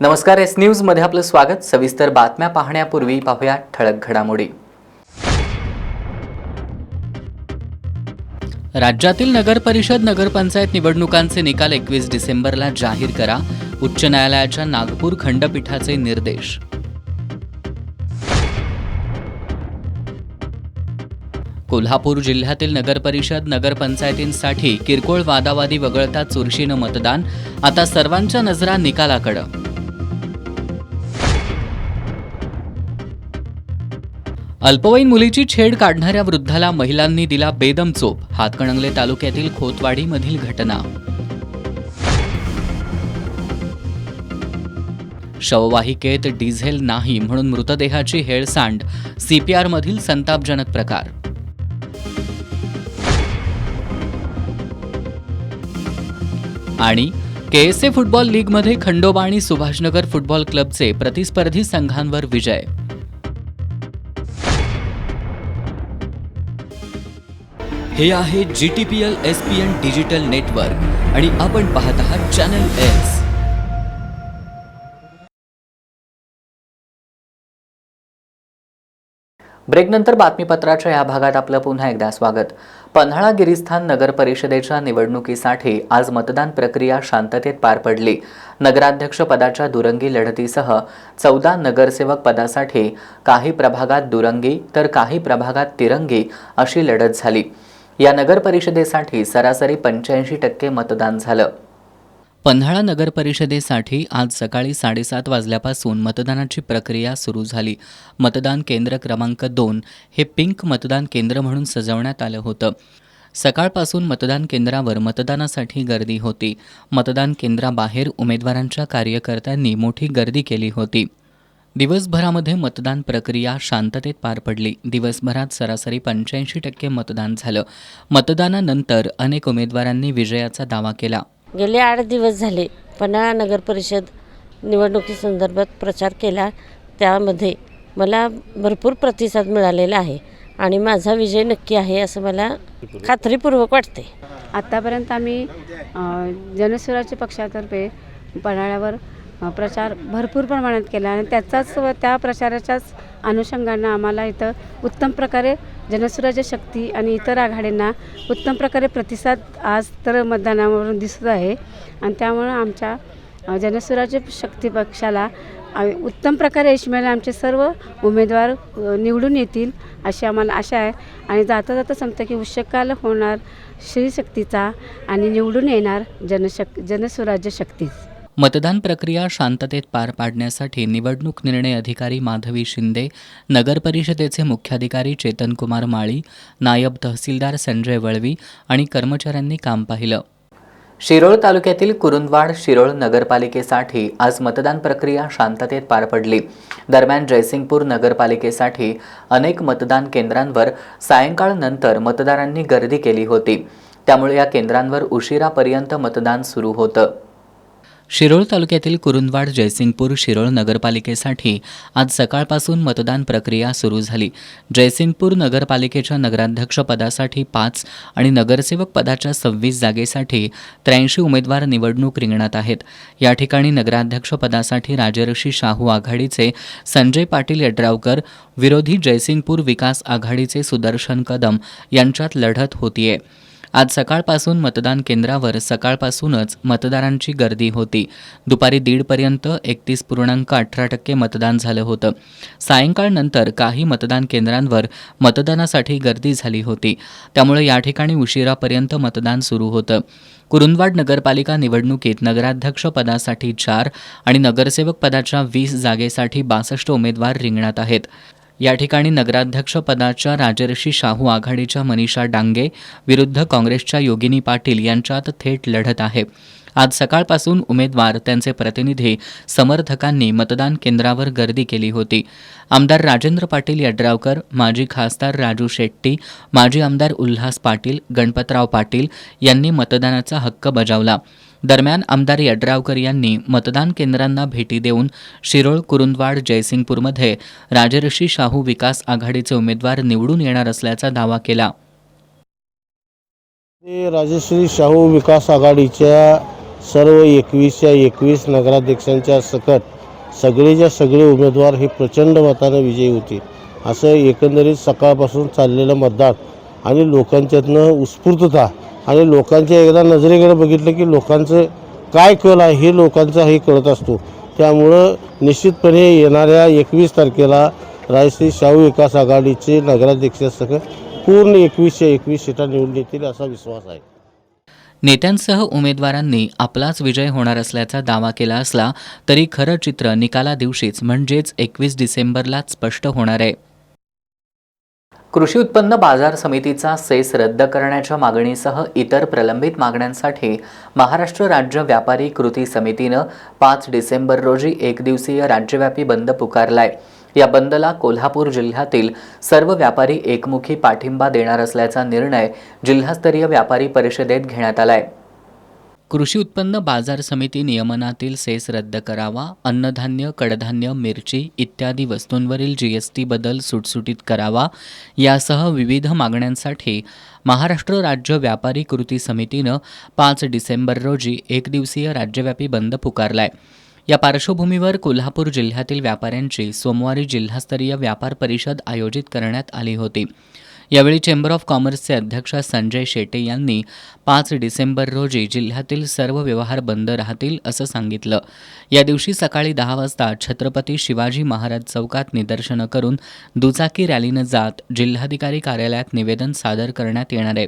नमस्कार, S news मध्ये आपलं स्वागत। सविस्तर बातम्या पाहण्यापूर्वी पाहूया ठळक घडामोडी। राज्यातील नगरपरिषद नगरपंचायत निवडणुकांचे निकाल 21 डिसेंबरला जाहीर करा, उच्च न्यायालयाच्या नागपूर खंडपीठाचे निर्देश। कोल्हापूर जिल्ह्यातील नगरपरिषद नगरपंचायतींसाठी किरकोळ वादावादी वगळता चुरशीनं मतदान, आता सर्वांच्या नजरा निकालाकडे। अल्पवयीन मुलीची छेड काढणाऱ्या वृद्धाला महिलांनी दिला बेदम चोप, हातकणंगले तालुक्यातील खोतवाडीमधील घटना। शववाहिकेत डिझेल नाही म्हणून मृतदेहाची हेळसांड, सीपीआरमधील संतापजनक प्रकार। आणि केएसए फुटबॉल लीगमध्ये खंडोबा आणि सुभाषनगर फुटबॉल क्लबचे प्रतिस्पर्धी संघांवर विजय। हे आहे GTPL SPN डिजिटल नेटवर्क आणि आपण पाहत आहात चॅनल एस। ब्रेकनंतर बातमीपत्राच्या या भागात आपलं पुन्हा एकदा स्वागत। पन्हाळा गिरीस्थान नगर परिषदेच्या निवडणुकीसाठी आज मतदान प्रक्रिया शांततेत पार पडली। नगराध्यक्ष पदाच्या दुरंगी लढतीसह 14 नगरसेवक पदासाठी काही प्रभागात दुरंगी तर काही प्रभागात तिरंगी अशी लढत झाली। या नगर परिषदेसाठी सरासरी 85% मतदान झालं। पन्हाळा नगर परिषदेसाठी आज सकाळी 7:30 वाजल्यापासून मतदानाची प्रक्रिया सुरू झाली। मतदान केंद्र क्रमांक 2 हे पिंक मतदान केंद्र म्हणून सजवण्यात आलं होतं। सकाळपासून मतदान केंद्रावर मतदानासाठी गर्दी होती। मतदान केंद्राबाहेर उमेदवारांच्या कार्यकर्त्यांनी मोठी गर्दी केली होती। दिवसभरामध्ये मतदान प्रक्रिया शांततेत पार पडली। दिवसभरात सरासरी 85% मतदान झालं। मतदानानंतर अनेक उमेदवारांनी विजयाचा दावा केला। गेले 8 दिवस झाले पन्हाळा नगर परिषद निवडणुकीसंदर्भात प्रचार केला, त्यामध्ये मला भरपूर प्रतिसाद मिळालेला आहे आणि माझा विजय नक्की आहे असं मला खात्रीपूर्वक वाटते। आत्तापर्यंत आम्ही जनसुराज्य पक्षातर्फे पन्हाळ्यावर प्रचार भरपूर प्रमाणात केला आणि त्या प्रचाराच्याच अनुषंगानं आम्हाला इथं उत्तम प्रकारे जनसुराज्य शक्ती आणि इतर आघाड्यांना उत्तम प्रकारे प्रतिसाद आज तर मतदानावरून दिसत आहे आणि त्यामुळं आमच्या जनसुराज्य शक्ती पक्षाला उत्तम प्रकारे यश मिळेल। आमचे सर्व उमेदवार निवडून येतील अशी आम्हाला आशा आहे आणि जाता जाता सांगतं की उषःकाल होणार श्रीशक्तीचा आणि निवडून येणार जनसुराज्य शक्तीच। मतदान प्रक्रिया शांततेत पार पाडण्यासाठी निवडणूक निर्णय अधिकारी माधवी शिंदे, नगर परिषदेचे मुख्याधिकारी चेतन कुमार माळी, नायब तहसीलदार संजय वळवी आणि कर्मचाऱ्यांनी काम पाहिलं। शिरोळ तालुक्यातील कुरुंदवाड शिरोळ नगरपालिकेसाठी आज मतदान प्रक्रिया शांततेत पार पडली। दरम्यान जयसिंगपूर नगरपालिकेसाठी अनेक मतदान केंद्रांवर सायंकाळनंतर मतदारांनी गर्दी केली होती, त्यामुळे या केंद्रांवर उशिरापर्यंत मतदान सुरू होतं। शिरोळ तालुक्यातील कुरुंदवाड जयसिंगपूर शिरोळ नगरपालिकेसाठी आज सकाळपासून मतदान प्रक्रिया सुरू झाली। जयसिंगपूर नगरपालिकेच्या नगराध्यक्ष पदासाठी 5 आणि नगरसेवक पदाच्या 26 जागेसाठी 83 उमेदवार निवडणूक रिंगणात आहेत। या ठिकाणी नगराध्यक्ष पदासाठी राजर्षी शाहू आघाडीचे संजय पाटील यड्रावकर विरोधी जयसिंगपूर विकास आघाडीचे सुदर्शन कदम यांच्यात लढत होतीये। आज सकाळपासून मतदान केंद्रावर सकाळपासूनच मतदारांची गर्दी होती। दुपारी 1:30 पर्यंत 31.18% मतदान झालं होतं। सायंकाळनंतर काही मतदान केंद्रांवर मतदानासाठी गर्दी झाली होती, त्यामुळे या ठिकाणी उशिरापर्यंत मतदान सुरू होतं। कुरुंदवाड नगरपालिका निवडणुकीत नगराध्यक्ष पदासाठी 4 आणि नगरसेवक पदाच्या 20 जागेसाठी 62 उमेदवार रिंगणात आहेत। या ठिकाणी नगराध्यक्ष पदाच्या राजर्षी शाहू आघाडीच्या मनीषा डांगे विरुद्ध काँग्रेसच्या योगिनी पाटील यांच्यात थेट लढत आहे। आज सकाळपासून उमेदवार, त्यांचे प्रतिनिधी, समर्थकांनी मतदान केंद्रावर गर्दी केली होती। आमदार राजेंद्र पाटील यड्रावकर, माजी खासदार राजू शेट्टी, माजी आमदार उल्हास पाटील, गणपतराव पाटील यांनी मतदानाचा हक्क बजावला। दरम्यान आमदार यड्रावकर यांनी मतदान केंद्रांना भेटी देऊन शिरोळ, कुरुंदवाड, जयसिंगपूरमध्ये राजर्षी शाहू विकास आघाडीचे उमेदवार निवडून येणार असल्याचा दावा केला। राजश्री शाहू विकास आघाडीच्या सर्व 21च्या 21 नगराध्यक्षांच्या सकट सगळेच्या सगळे उमेदवार हे प्रचंड मतानं विजयी होतील असं एकंदरीत सकाळपासून चाललेलं मतदान आणि लोकांच्यातनं उत्स्फूर्तता आणि लोकांच्या एकदा नजरेकडे बघितलं की लोकांचं काय कल आहे हे लोकांचा हे कळत असतो. त्यामुळं निश्चितपणे येणाऱ्या 21 तारखेला राजश्री शाहू विकास आघाडीचे नगराध्यक्षासह पूर्ण 21च्या 21 सीटा निवडून येतील असा विश्वास आहे. नेत्यांसह उमेदवारांनी आपलाच विजय होणार असल्याचा दावा केला असला तरी खरं चित्र निकाला दिवशीच म्हणजेच 21 डिसेंबरलाच स्पष्ट होणार आहे. कृषी उत्पन्न बाजार समितीचा सेस रद्द करण्याच्या मागणीसह इतर प्रलंबित मागण्यांसाठी महाराष्ट्र राज्य व्यापारी कृती समितीनं 5 डिसेंबर रोजी एकदिवसीय राज्यव्यापी बंद पुकारलाय. या बंदला कोल्हापूर जिल्ह्यातील सर्व व्यापारी एकमुखी पाठिंबा देणार असल्याचा निर्णय जिल्हास्तरीय व्यापारी परिषदेत घेण्यात आलाय. कृषी उत्पन्न बाजार समिती नियमनातील सेस रद्द करावा, अन्नधान्य, कडधान्य, मिरची इत्यादी वस्तूंवरील GST बदल सुटसुटीत करावा यासह विविध मागण्यांसाठी महाराष्ट्र राज्य व्यापारी कृती समितीनं 5 डिसेंबर रोजी एकदिवसीय राज्यव्यापी बंद पुकारलाय. या पार्श्वभूमीवर कोल्हापूर जिल्ह्यातील व्यापाऱ्यांची सोमवारी जिल्हास्तरीय व्यापार परिषद आयोजित करण्यात आली होती. यावेळी चेंबर ऑफ कॉमर्सचे अध्यक्ष संजय शेटे यांनी 5 डिसेंबर रोजी जिल्ह्यातील सर्व व्यवहार बंद राहतील असं सांगितलं. या दिवशी सकाळी 10 वाजता छत्रपती शिवाजी महाराज चौकात निदर्शनं करून दुचाकी रॅलीनं जात जिल्हाधिकारी कार्यालयात निवेदन सादर करण्यात येणार आहे.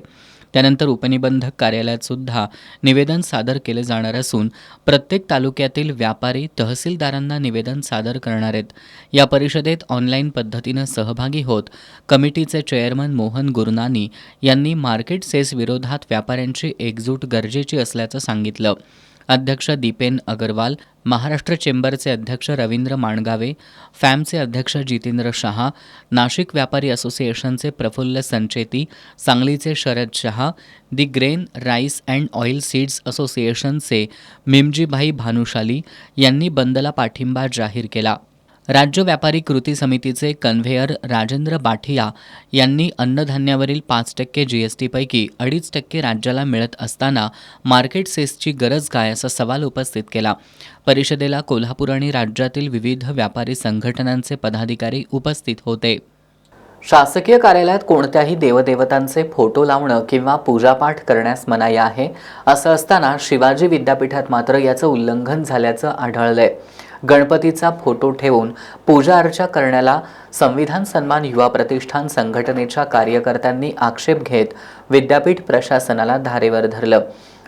त्यानंतर उपनिबंधक कार्यालयात सुद्धा निवेदन सादर केले जाणार असून प्रत्येक तालुक्यातील व्यापारी तहसीलदारांना निवेदन सादर करणार आहेत. या परिषदेत ऑनलाईन पद्धतीनं सहभागी होत कमिटीचे चेअरमन मोहन गुरनानी यांनी मार्केट सेस विरोधात व्यापाऱ्यांची एकजूट गरजेची असल्याचं सांगितलं. अध्यक्ष दीपेन अगरवाल, महाराष्ट्र चेंबरचे अध्यक्ष रवींद्र माणगावे, फॅमचे अध्यक्ष जितेंद्र शहा, नाशिक व्यापारी असोसिएशनचे प्रफुल्ल संचेती, सांगलीचे Sharad Shah, the grain rice and oil seeds असोसिएशनचे मिमजीभाई भानुशाली यांनी बंदला पाठिंबा जाहीर केला. राज्य व्यापारी कृती समितीचे कन्व्हेयर राजेंद्र बाठिया यांनी अन्नधान्यावरील 5% GST पैकी 2.5% राज्याला मिळत असताना मार्केट सेसची गरज काय असा सवाल उपस्थित केला. परिषदेला कोल्हापूर आणि राज्यातील विविध व्यापारी संघटनांचे पदाधिकारी उपस्थित होते. शासकीय कार्यालयात कोणत्याही देवदेवतांचे फोटो लावणं किंवा पूजापाठ करण्यास मनाई आहे. असं असताना शिवाजी विद्यापीठात मात्र याचं उल्लंघन झाल्याचं आढळलंय. गणपतीचा फोटो ठेवून पूजा अर्चा करण्याला संविधान सन्मान युवा प्रतिष्ठान संघटनेच्या कार्यकर्त्यांनी आक्षेप घेत विद्यापीठ प्रशासनाला धारेवर धरलं.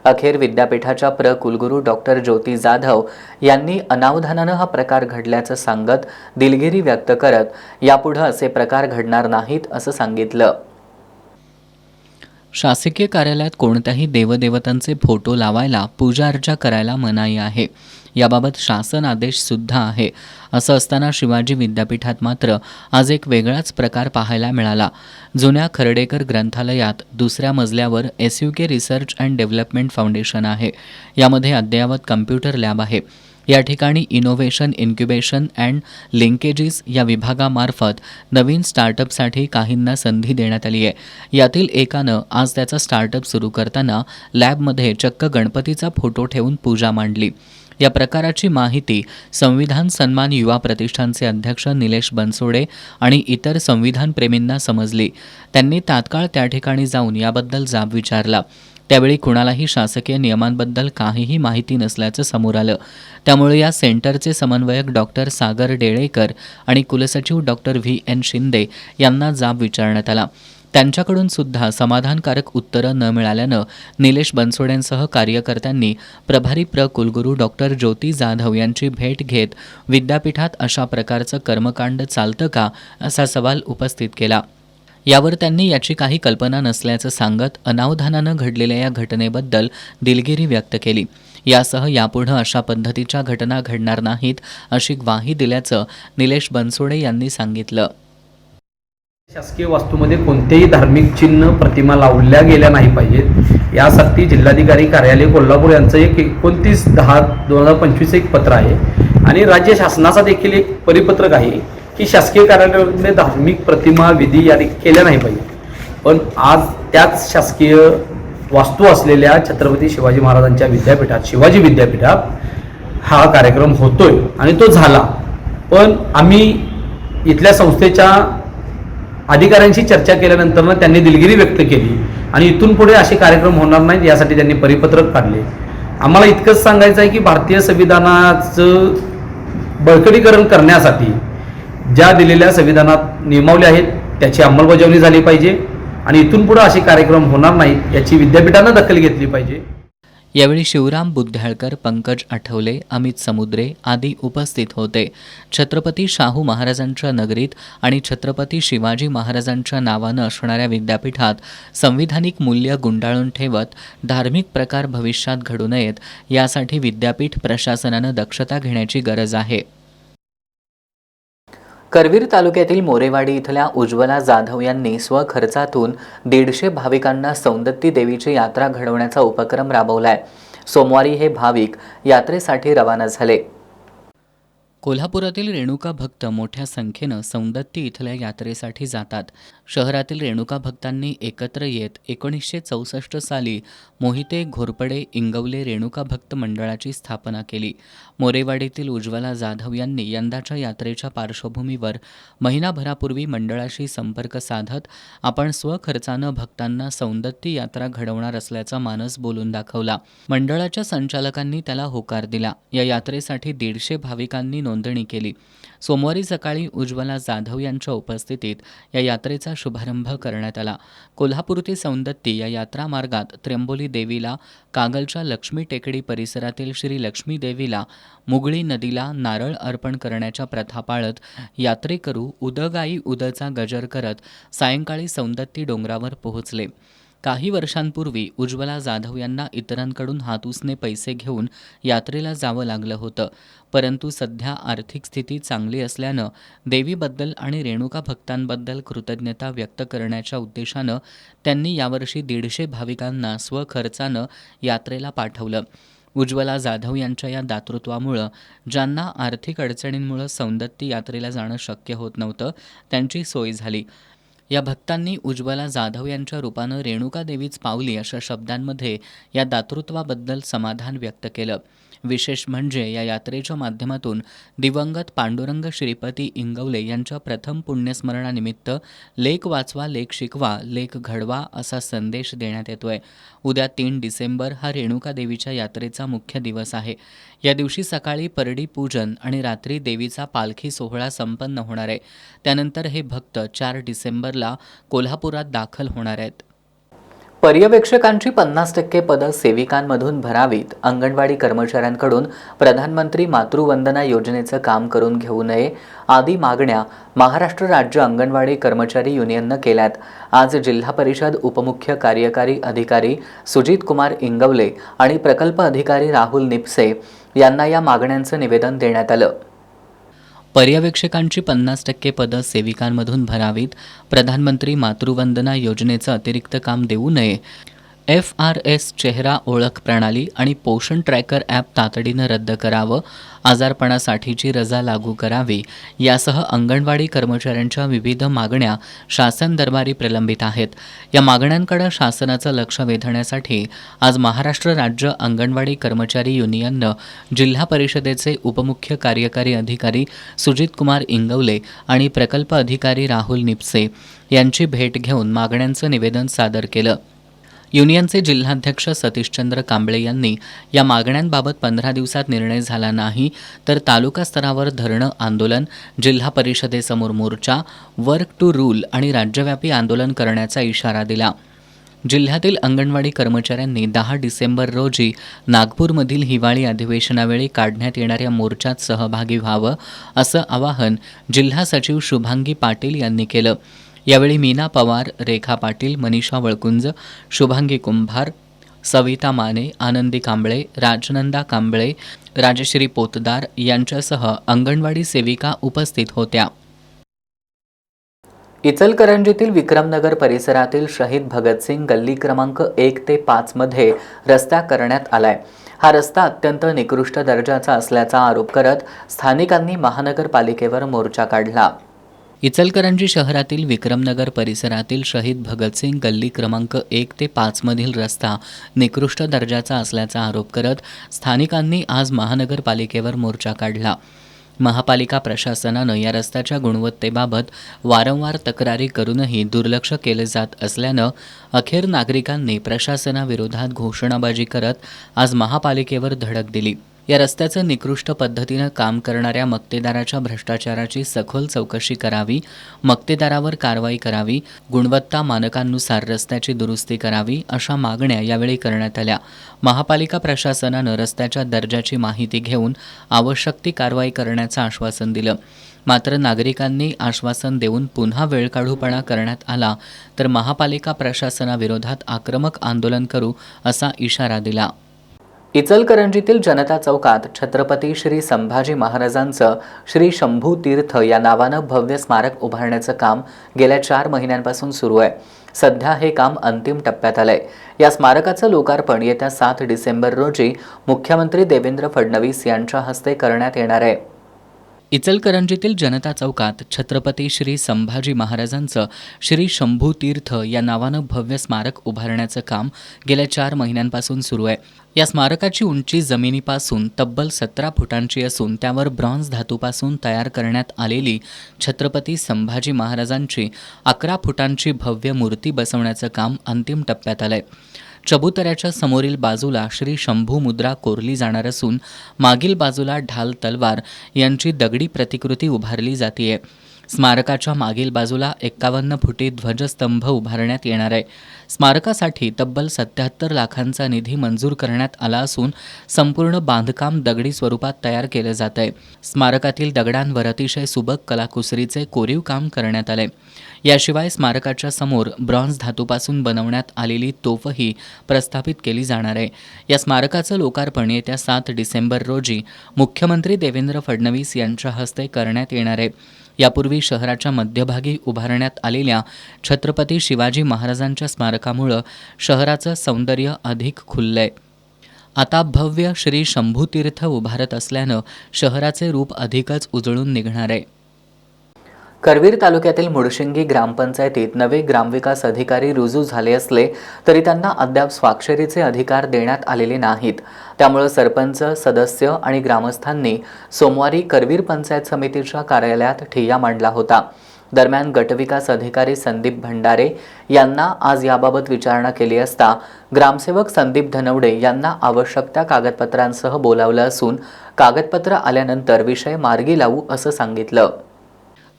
अखेर विद्यापीठाच्या कुलगुरू डॉक्टर ज्योती जाधव यांनी अनावधानानं हा प्रकार घडल्याचं सांगत दिलगिरी व्यक्त करत यापुढे असे प्रकार घडणार नाहीत असं सांगितलं. शासकीय कार्यालयात कोणत्याही देवदेवतांचे फोटो लावायला, पूजा अर्चा करायला मनाई आहे. याबाबत शासन आदेश सुद्धा आहे. असं असताना शिवाजी विद्यापीठात मात्र आज एक वेगळाच प्रकार पाहायला मिळाला. जुन्या खर्डेकर ग्रंथालयात दुसऱ्या मजल्यावर SUK research and development foundation आहे. यामध्ये अद्ययावत कम्प्युटर लॅब आहे. या ठिकाणी इनोव्हेशन, इन्क्युबेशन अँड लिंकेजेस या विभागामार्फत नवीन स्टार्टअपसाठी काहींना संधी देण्यात आली आहे. यातील एकानं आज त्याचा स्टार्टअप सुरू करताना लॅबमध्ये चक्क गणपतीचा फोटो ठेवून पूजा मांडली. या प्रकाराची माहिती संविधान सन्मान युवा प्रतिष्ठानचे अध्यक्ष निलेश बनसोडे आणि इतर संविधानप्रेमींना समजली. त्यांनी तात्काळ त्या ठिकाणी जाऊन याबद्दल जाब विचारला. त्यावेळी कुणालाही शासकीय नियमांबद्दल काहीही माहिती नसल्याचं समोर आलं. त्यामुळे या सेंटरचे समन्वयक डॉक्टर सागर डेळेकर आणि कुलसचिव डॉक्टर VN शिंदे यांना जाब विचारण्यात आला. त्यांच्याकडून सुद्धा समाधानकारक उत्तरं न मिळाल्यानं निलेश बनसोडेंसह कार्यकर्त्यांनी प्रभारी कुलगुरू डॉक्टर ज्योती जाधव यांची भेट घेत विद्यापीठात अशा प्रकारचं कर्मकांड चालतं का असा सवाल उपस्थित केला. यावर त्यांनी याची काही कल्पना नसल्याचं सांगत अनावधानानं घडलेल्या या घटनेबद्दल दिलगिरी व्यक्त केली. यासह यापुढे अशा पद्धतीच्या घटना घडणार नाहीत अशी ग्वाही दिल्याचं निलेश बनसोडे यांनी सांगितलं. शासकीय वास्तूमध्ये कोणतेही धार्मिक चिन्ह, प्रतिमा लावल्या गेल्या नाही पाहिजेत यासाठी जिल्हाधिकारी कार्यालय कोल्हापूर यांचं एक 29/10/2025 एक पत्र आहे आणि राज्य शासनाचा देखील एक परिपत्रक आहे की शासकीय कार्यालयामध्ये धार्मिक प्रतिमा, विधी या केल्या नाही पाहिजे. पण आज त्याच शासकीय वास्तू असलेल्या छत्रपती शिवाजी महाराजांच्या विद्यापीठात, शिवाजी विद्यापीठात हा कार्यक्रम होतोय आणि तो झाला. पण आम्ही इथल्या संस्थेच्या अधिकाऱ्यांशी चर्चा केल्यानंतर त्यांनी दिलगिरी व्यक्त केली आणि इथून पुढे असे कार्यक्रम होणार नाहीत यासाठी त्यांनी परिपत्रक काढले. आम्हाला इतकंच सांगायचं आहे की भारतीय संविधानाचं बळकटीकरण करण्यासाठी ज्या दिलेल्या संविधानात नियमावली आहेत त्याची अंमलबजावणी झाली पाहिजे आणि इथून पुढे असे कार्यक्रम होणार नाहीत याची विद्यापीठानं दखल घेतली पाहिजे. यावेळी शिवराम बुद्ध्याळकर, पंकज आठवले, अमित समुद्रे आदी उपस्थित होते. छत्रपती शाहू महाराजांच्या नगरीत आणि छत्रपती शिवाजी महाराजांच्या नावानं असणाऱ्या विद्यापीठात संविधानिक मूल्य गुंडाळून ठेवत धार्मिक प्रकार भविष्यात घडू नयेत यासाठी विद्यापीठ प्रशासनानं दक्षता घेण्याची गरज आहे. करवीर तालुक्यातील मोरेवाडी इथल्या उज्ज्वला जाधव यांनी स्वखर्चातून 150 भाविकांना सौंदत्ती देवीची यात्रा घडवण्याचा उपक्रम राबवलाय. सोमवारी हे भाविक यात्रेसाठी रवाना झाले. कोल्हापुरातील रेणुका भक्त मोठ्या संख्येनं सौंदत्ती इथल्या यात्रेसाठी जातात. शहरातील रेणुका भक्तांनी एकत्र येत 1964 साली मोहिते घोरपडे इंगवले रेणुका भक्त मंडळाची स्थापना केली. मोरेवाडीतील उज्ज्वला जाधव यांनी यंदाच्या यात्रेच्या पार्श्वभूमीवर महिनाभरापूर्वी मंडळाशी संपर्क साधत आपण स्वखर्चानं भक्तांना सौंदत्ती यात्रा घडवणार असल्याचा मानस बोलून दाखवला. मंडळाच्या संचालकांनी त्याला होकार दिला. या यात्रेसाठी 150 भाविकांनी नोंदणी केली. सोमवारी सकाळी उज्ज्वला जाधव यांच्या उपस्थितीत या यात्रेचा शुभारंभ करण्यात आला. कोल्हापूर ते सौंदत्ती या यात्रा मार्गात त्र्यंबोली देवीला, कागलच्या लक्ष्मी टेकडी परिसरातील श्री लक्ष्मी देवीला, मुगळी नदीला नारळ अर्पण करण्याच्या प्रथा पाळत यात्रेकरू उदगाई उदचा गजर करत सायंकाळी सौंदत्ती डोंगरावर पोहोचले. काही वर्षांपूर्वी उज्ज्वला जाधव यांना इतरांकडून हातूसने पैसे घेऊन यात्रेला जावं लागलं होतं. परंतु सध्या आर्थिक स्थिती चांगली असल्यानं देवीबद्दल आणि रेणुका भक्तांबद्दल कृतज्ञता व्यक्त करण्याच्या उद्देशानं त्यांनी यावर्षी 150 भाविकांना स्वखर्चानं यात्रेला पाठवलं. उज्ज्वला जाधव यांच्या या दातृत्वामुळं ज्यांना आर्थिक अडचणींमुळं सौंदत्ती यात्रेला जाणं शक्य होत नव्हतं त्यांची सोय झाली. या भक्तांनी उज्ज्वला जाधव यांच्या रूपानं रेणुका देवीच पावली अशा शब्दांमध्ये या दातृत्वाबद्दल समाधान व्यक्त केलं. विशेष म्हणजे या यात्रेच्या माध्यमातून दिवंगत पांडुरंग श्रीपती इंगवले यांच्या प्रथम पुण्यस्मरणानिमित्त लेक वाचवा, लेक शिकवा, लेक घडवा असा संदेश देण्यात येतोय. उद्या 3 डिसेंबर हा रेणुका देवीच्या यात्रेचा मुख्य दिवस आहे. या दिवशी सकाळी परडी पूजन आणि रात्री देवीचा पालखी सोहळा संपन्न होणार आहे. त्यानंतर हे भक्त 4 डिसेंबरला कोल्हापुरात दाखल होणार आहेत. पर्यवेक्षकांची 50% पदं सेविकांमधून भरावीत. अंगणवाडी कर्मचाऱ्यांकडून प्रधानमंत्री मातृवंदना योजनेचं काम करून घेऊ नये आदी मागण्या महाराष्ट्र राज्य अंगणवाडी कर्मचारी युनियननं केल्यात. आज जिल्हा परिषद उपमुख्य कार्यकारी अधिकारी सुजित कुमार इंगवले आणि प्रकल्प अधिकारी राहुल निपसे यांना या मागण्यांचं निवेदन देण्यात आलं. पर्यवेक्षकांची 50% पदं सेविकांमधून भरावीत. प्रधानमंत्री मातृवंदना योजनेचं अतिरिक्त काम देऊ नये. FRS चेहरा ओळख प्रणाली आणि पोषण ट्रॅकर ॲप तातडीनं रद्द करावं. आजारपणासाठीची रजा लागू करावी. यासह अंगणवाडी कर्मचाऱ्यांच्या विविध मागण्या शासन दरबारी प्रलंबित आहेत. या मागण्यांकडे शासनाचं लक्ष वेधण्यासाठी आज महाराष्ट्र राज्य अंगणवाडी कर्मचारी युनियननं जिल्हा परिषदेचे उपमुख्य कार्यकारी अधिकारी सुजित कुमार इंगवले आणि प्रकल्प अधिकारी राहुल निपसे यांची भेट घेऊन मागण्यांचं निवेदन सादर केलं. युनियनचे जिल्हाध्यक्ष सतीशचंद्र कांबळे यांनी या मागण्यांबाबत 15 दिवसात निर्णय झाला नाही तर तालुका स्तरावर धरणं आंदोलन, जिल्हा परिषदेसमोर मोर्चा, वर्क टू रूल आणि राज्यव्यापी आंदोलन करण्याचा इशारा दिला. जिल्ह्यातील अंगणवाडी कर्मचाऱ्यांनी 10 डिसेंबर रोजी नागपूरमधील हिवाळी अधिवेशनावेळी काढण्यात येणाऱ्या मोर्चात सहभागी व्हावं असं आवाहन जिल्हा सचिव शुभांगी पाटील यांनी केलं. यावेळी मीना पवार, रेखा पाटील, मनीषा वळकुंज, शुभांगी कुंभार, सविता माने, आनंदी कांबळे, राजनंदा कांबळे, राजश्री पोतदार यांच्यासह अंगणवाडी सेविका उपस्थित होत्या. इचलकरंजीतील विक्रमनगर परिसरातील शहीद भगतसिंग गल्ली क्रमांक 1 ते 5 मध्ये रस्ता करण्यात आलाय. हा रस्ता अत्यंत निकृष्ट दर्जाचा असल्याचा आरोप करत स्थानिकांनी महानगरपालिकेवर मोर्चा काढला. इचलकरंजी शहरातील विक्रमनगर परिसरातील शहीद भगतसिंग गल्ली क्रमांक 1 ते 5 मधील रस्ता निकृष्ट दर्जाचा असल्याचा आरोप करत स्थानिकांनी आज महानगरपालिकेवर मोर्चा काढला. महापालिका प्रशासनानं या रस्त्याच्या गुणवत्तेबाबत वारंवार तक्रारी करूनही दुर्लक्ष केले जात असल्यानं अखेर नागरिकांनी प्रशासनाविरोधात घोषणाबाजी करत आज महापालिकेवर धडक दिली. या रस्त्याचं निकृष्ट पद्धतीनं काम करणाऱ्या मक्तेदाराच्या भ्रष्टाचाराची सखोल चौकशी करावी, मक्तेदारावर कारवाई करावी, गुणवत्ता मानकांनुसार रस्त्याची दुरुस्ती करावी अशा मागण्या यावेळी करण्यात आल्या. महापालिका प्रशासनानं रस्त्याच्या दर्जाची माहिती घेऊन आवश्यक ती कारवाई करण्याचं आश्वासन दिलं. मात्र नागरिकांनी आश्वासन देऊन पुन्हा वेळकाढूपणा करण्यात आला तर महापालिका प्रशासनाविरोधात आक्रमक आंदोलन करू असा इशारा दिला. इचलकरंजीतील जनता चौकात छत्रपती श्री संभाजी महाराजांचं श्री शंभू तीर्थ या नावानं भव्य स्मारक उभारण्याचं काम गेल्या 4 महिन्यांपासून सुरू आहे. सध्या हे काम अंतिम टप्प्यात आलंय. या स्मारकाचं लोकार्पण येत्या 7 डिसेंबर रोजी मुख्यमंत्री देवेंद्र फडणवीस यांच्या हस्ते करण्यात येणार आहे. इचलकरंजीतील जनता चौकात छत्रपती श्री संभाजी महाराजांचं श्री शंभू तीर्थ या नावानं भव्य स्मारक उभारण्याचं काम गेल्या 4 महिन्यांपासून सुरू आहे. या स्मारकाची उंची जमिनीपासून तब्बल 17 फुटांची असून त्यावर ब्रॉन्झ धातूपासून तयार करण्यात आलेली छत्रपती संभाजी महाराजांची 11 फुटांची भव्य मूर्ती बसवण्याचं काम अंतिम टप्प्यात आलंय. चबुतऱ्याच्या समोरील बाजूला श्री शंभू मुद्रा कोरली जाणार असून मागील बाजूला ढाल तलवार यांची दगडी प्रतिकृती उभारली जातीये. स्मारकाच्या मागील बाजूला 51 फुटी ध्वजस्तंभ उभारण्यात येणार आहे. स्मारकासाठी तब्बल 77 लाखांचा निधी मंजूर करण्यात आला असून संपूर्ण बांधकाम दगडी स्वरूपात तयार केलं जात आहे. स्मारकातील दगडांवर अतिशय सुबक कलाकुसरीचे कोरीव काम करण्यात आले. याशिवाय स्मारकाच्या समोर ब्रॉन्झ धातूपासून बनवण्यात आलेली तोफही प्रस्थापित केली जाणार आहे. या स्मारकाचं लोकार्पण येत्या 7 डिसेंबर रोजी मुख्यमंत्री देवेंद्र फडणवीस यांच्या हस्ते करण्यात येणार आहे. यापूर्वी शहराच्या मध्यभागी उभारण्यात आलेल्या छत्रपती शिवाजी महाराजांच्या स्मारकामुळं शहराचं सौंदर्य अधिक खुललंय. आता भव्य श्री शंभूतीर्थ उभारत असल्यानं शहराचे रूप अधिकच उजळून निघणार आहे. करवीर तालुक्यातील मुडशिंगी ग्रामपंचायतीत नवे ग्रामविकास अधिकारी रुजू झाले असले तरी त्यांना अद्याप स्वाक्षरीचे अधिकार देण्यात आलेले नाहीत. त्यामुळे सरपंच, सदस्य आणि ग्रामस्थांनी सोमवारी करवीर पंचायत समितीच्या कार्यालयात ठिय्या मांडला होता. दरम्यान गटविकास अधिकारी संदीप भंडारे यांना आज याबाबत विचारणा केली असता ग्रामसेवक संदीप धनवडे यांना आवश्यक त्या कागदपत्रांसह बोलावलं असून कागदपत्र आल्यानंतर विषय मार्गी लावू असं सांगितलं.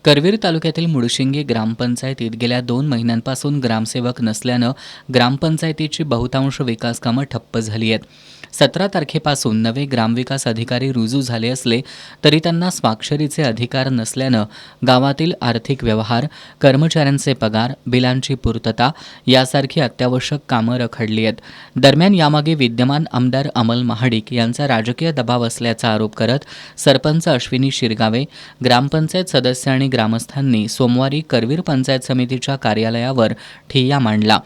करवीर तालुक्यातील मुडशिंगी ग्रामपंचायतीत गेल्या 2 महिन्यांपासून ग्रामसेवक नसल्यानं ग्रामपंचायतीची बहुतांश विकासकामं ठप्प झाली आहेत. 17 तारखेपासून नवे ग्रामविकास अधिकारी रुजू झाले असले तरी त्यांना स्वाक्षरीचे अधिकार नसल्यानं गावातील आर्थिक व्यवहार, कर्मचाऱ्यांचे पगार, बिलांची पूर्तता यासारखी अत्यावश्यक कामं रखडली आहेत. दरम्यान यामागे विद्यमान आमदार अमल महाडिक यांचा राजकीय दबाव असल्याचा आरोप करत सरपंच अश्विनी शिरगावे, ग्रामपंचायत सदस्य आणि ग्रामस्थांनी सोमवारी करवीर पंचायत समितीच्या कार्यालयावर ठिय्या मांडला.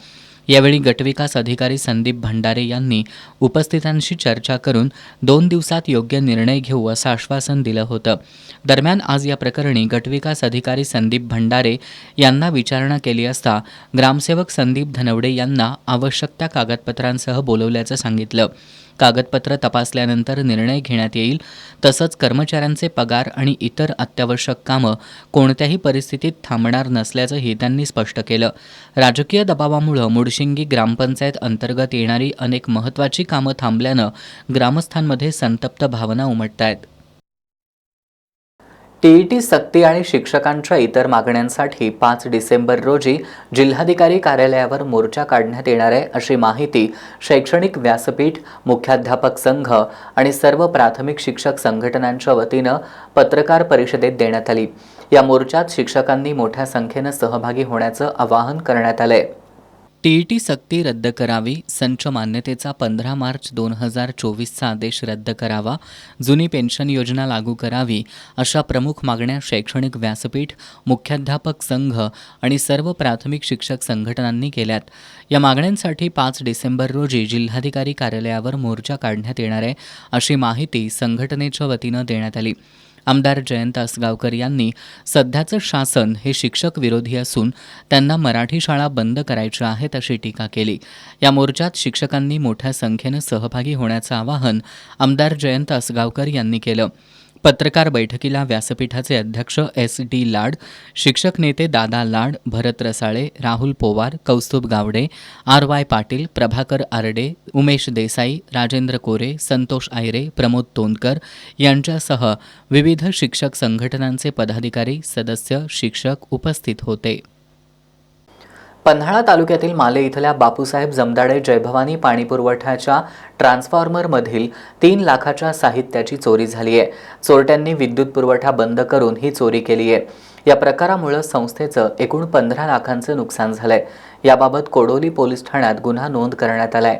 यावेळी गटविकास अधिकारी संदीप भंडारे यांनी उपस्थितांशी चर्चा करून 2 दिवसात योग्य निर्णय घेऊ असं आश्वासन दिलं होतं. दरम्यान आज या प्रकरणी गटविकास अधिकारी संदीप भंडारे यांना विचारणा केली असता ग्रामसेवक संदीप धनवडे यांना आवश्यक त्या कागदपत्रांसह बोलवल्याचं सांगितलं. कागदपत्र तपासल्यानंतर निर्णय घेण्यात येईल. तसंच कर्मचाऱ्यांचे पगार आणि इतर अत्यावश्यक कामं कोणत्याही परिस्थितीत थांबणार नसल्याचंही त्यांनी स्पष्ट केलं. राजकीय दबावामुळे मुडशिंगी ग्रामपंचायत अंतर्गत येणारी अनेक महत्त्वाची कामं थांबल्यानं ग्रामस्थांमध्ये संतप्त भावना उमटतायत. टीईटी सक्ती आणि शिक्षकांच्या इतर मागण्यांसाठी 5 डिसेंबर रोजी जिल्हाधिकारी कार्यालयावर मोर्चा काढण्यात येणार आहे अशी माहिती शैक्षणिक व्यासपीठ, मुख्याध्यापक संघ आणि सर्व प्राथमिक शिक्षक संघटनांच्या वतीनं पत्रकार परिषदेत देण्यात आली. या मोर्चात शिक्षकांनी मोठ्या संख्येनं सहभागी होण्याचं आवाहन करण्यात आलंय. टीईटी सक्ती रद्द करावी, संच मान्यतेचा 15 मार्च 2024चा आदेश रद्द करावा, जुनी पेन्शन योजना लागू करावी अशा प्रमुख मागण्या शैक्षणिक व्यासपीठ, मुख्याध्यापक संघ आणि सर्व प्राथमिक शिक्षक संघटनांनी केल्यात. या मागण्यांसाठी 5 डिसेंबर रोजी जिल्हाधिकारी कार्यालयावर मोर्चा काढण्यात येणार आहे अशी माहिती संघटनेच्या वतीनं देण्यात आली. आमदार जयंत असगावकर यांनी सध्याचं शासन हे शिक्षक विरोधी असून त्यांना मराठी शाळा बंद करायच्या आहेत अशी टीका केली. या मोर्चात शिक्षकांनी मोठ्या संख्येनं सहभागी होण्याचं आवाहन आमदार जयंत असगावकर यांनी केलं. पत्रकार बैठकीला व्यासपीठाचे अध्यक्ष S.D. लाड, शिक्षक नेते दादा लाड, भरत रसाळे, राहुल पोवार, कौस्तुभ गावडे, R.Y. पाटील, प्रभाकर आरडे, उमेश देसाई, राजेंद्र कोरे, संतोष आयरे, प्रमोद तोंडकर यांच्यासह विविध शिक्षक संघटनांचे पदाधिकारी, सदस्य, शिक्षक उपस्थित होते. पन्हाळा तालुक्यातील माले इथल्या बापूसाहेब जमदाडे जयभवानी पाणीपुरवठ्याच्या ट्रान्सफॉर्मरमधील 3 लाखाच्या साहित्याची चोरी झाली आहे. चोरट्यांनी विद्युत पुरवठा बंद करून ही चोरी केली आहे. या प्रकारामुळे संस्थेचं एकूण 15 लाखांचं नुकसान झालंय. याबाबत कोडोली पोलीस ठाण्यात गुन्हा नोंद करण्यात आलाय.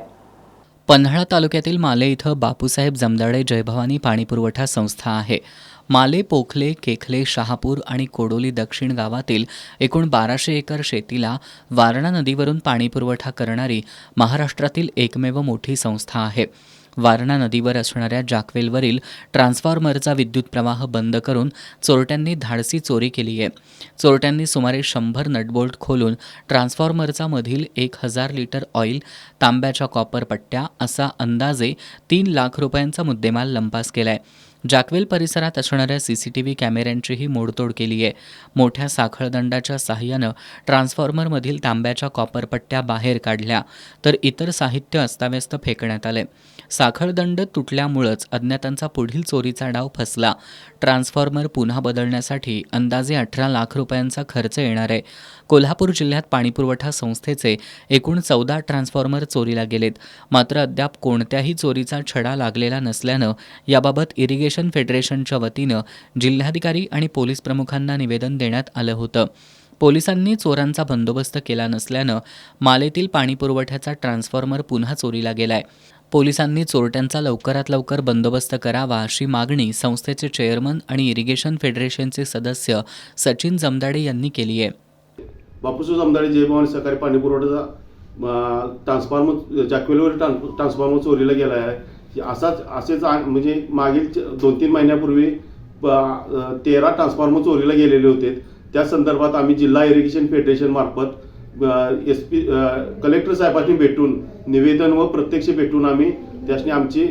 पन्हाळा तालुक्यातील माले इथं बापूसाहेब जमदाडे जयभवानी पाणीपुरवठा संस्था आहे. माले, पोखले, केखले, शहापूर आणि कोडोली दक्षिण गावातील एकूण 1200 एकर शेतीला वारणा नदीवरून पाणीपुरवठा करणारी महाराष्ट्रातील एकमेव मोठी संस्था आहे. वारणा नदीवर असणाऱ्या जाकवेलवरील ट्रान्सफॉर्मरचा विद्युत प्रवाह बंद करून चोरट्यांनी धाडसी चोरी केली आहे. चोरट्यांनी सुमारे 100 नटबोल्ट खोलून ट्रान्सफॉर्मरचा मधील 1000 लिटर ऑइल, तांब्याच्या कॉपर पट्ट्या असा अंदाजे 3 लाख रुपयांचा मुद्देमाल लंपास केलाय. जाकवेल परिसरात असणाऱ्या CCTV कॅमेऱ्यांचीही मोडतोड केली आहे. मोठ्या साखळदंडाच्या साहाय्यानं ट्रान्सफॉर्मरमधील तांब्याच्या कॉपरपट्ट्या बाहेर काढल्या तर इतर साहित्य अस्ताव्यस्त फेकण्यात आले. साखळदंड तुटल्यामुळंच अज्ञातांचा पुढील चोरीचा डाव फसला. ट्रान्सफॉर्मर पुन्हा बदलण्यासाठी अंदाजे 18 लाख रुपयांचा खर्च येणार आहे. कोल्हापूर जिल्ह्यात पाणीपुरवठा संस्थेचे एकूण 14 ट्रान्सफॉर्मर चोरीला गेलेत. मात्र अद्याप कोणत्याही चोरीचा छडा लागलेला नसल्यानं याबाबत इरिगेशन फेडरेशनच्या वतीनं जिल्हाधिकारी आणि पोलीस प्रमुखांना निवेदन देण्यात आलं होतं. पोलिसांनी चोरांचा बंदोबस्त केला नसल्यानं मालेतील पाणीपुरवठ्याचा ट्रान्सफॉर्मर पुन्हा चोरीला गेलाय. पोलिसांनी चोरट्यांचा लवकरात लवकर बंदोबस्त करावा अशी मागणी संस्थेचे चेअरमन आणि इरिगेशन फेडरेशनचे सदस्य सचिन जमदाडे यांनी केली आहे. बापूसाहेब जमदाडे जयभवानी सहकारी पाणीपुरवठ्याचा ट्रान्सफॉर्मर जाकवेलवर ट्रान्सफॉर्मर चोरीला गेला आहे. असेच म्हणजे मागील 2-3 महिन्यापूर्वी 13 ट्रान्सफॉर्मर चोरीला गेलेले होते. त्या संदर्भात आम्ही जिल्हा इरिगेशन फेडरेशन मार्फत SP कलेक्टर साहेबांनी भेटून निवेदन व प्रत्यक्ष भेटून आम्ही त्यासनी आमची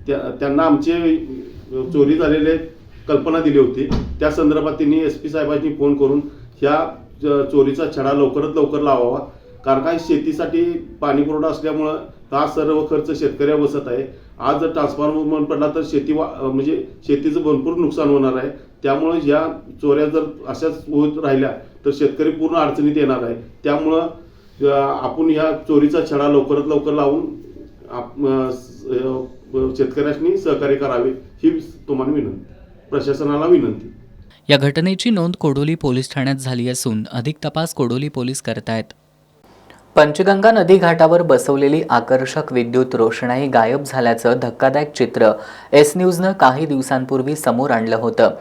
त्यांना आमचे चोरी झालेले कल्पना दिली होती. त्या संदर्भात त्यांनी SP साहेबांनी फोन करून ह्या चोरीचा छडा लवकरात लवकर लावावा. कारण काय शेतीसाठी पाणी पुरवठा असल्यामुळं हा सर्व खर्च शेतकऱ्यावर बसत आहे. आज जर ट्रान्सफॉर्मर बंद पडला तर म्हणजे शेतीचं भरपूर नुकसान होणार आहे. त्यामुळे या चोऱ्या जर अशाच होत राहिल्या तर शेतकरी पूर्ण अडचणीत येणार आहे. त्यामुळं आपण ह्या चोरीचा छडा लवकरात लवकर लावून शेतकऱ्यांनी सहकार्य करावे ही तुम्हाला विनंती, प्रशासनाला विनंती. या घटनेची नोंद कोडोली पोलीस ठाण्यात झाली असून अधिक तपास कोडोली पोलीस करतायत. पंचगंगा नदी घाटावर बसवलेली आकर्षक विद्युत रोषणाई गायब झाल्याचं धक्कादायक चित्र S न्यूजनं काही दिवसांपूर्वी समोर आणलं होतं.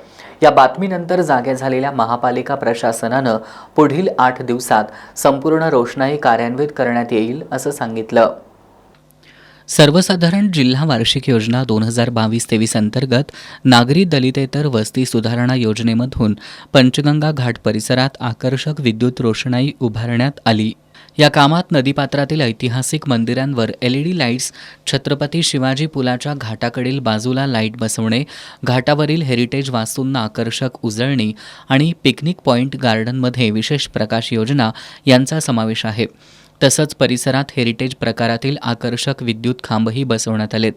या बातमीनंतर जागे झालेल्या महापालिका प्रशासनानं पुढील 8 दिवसात संपूर्ण रोषणाई कार्यान्वित करण्यात येईल असं सांगितलं. सर्वसाधारण जिल्हा वार्षिक योजना 2022-23 अंतर्गत नागरी दलितेतर वस्ती सुधारणा योजनेमधून पंचगंगा घाट परिसरात आकर्षक विद्युत रोषणाई उभारण्यात आली. या कामात नदीपात्रातील ऐतिहासिक मंदिरांवर LED लाईट्स, छत्रपती शिवाजी पुलाच्या घाटाकडील बाजूला लाईट बसवणे, घाटावरील हेरिटेज वास्तूंना आकर्षक उजळणी आणि पिकनिक पॉइंट गार्डनमध्ये विशेष प्रकाश योजना यांचा समावेश आहे. तसंच परिसरात हेरिटेज प्रकारातील आकर्षक विद्युत खांबही बसवण्यात आलेत.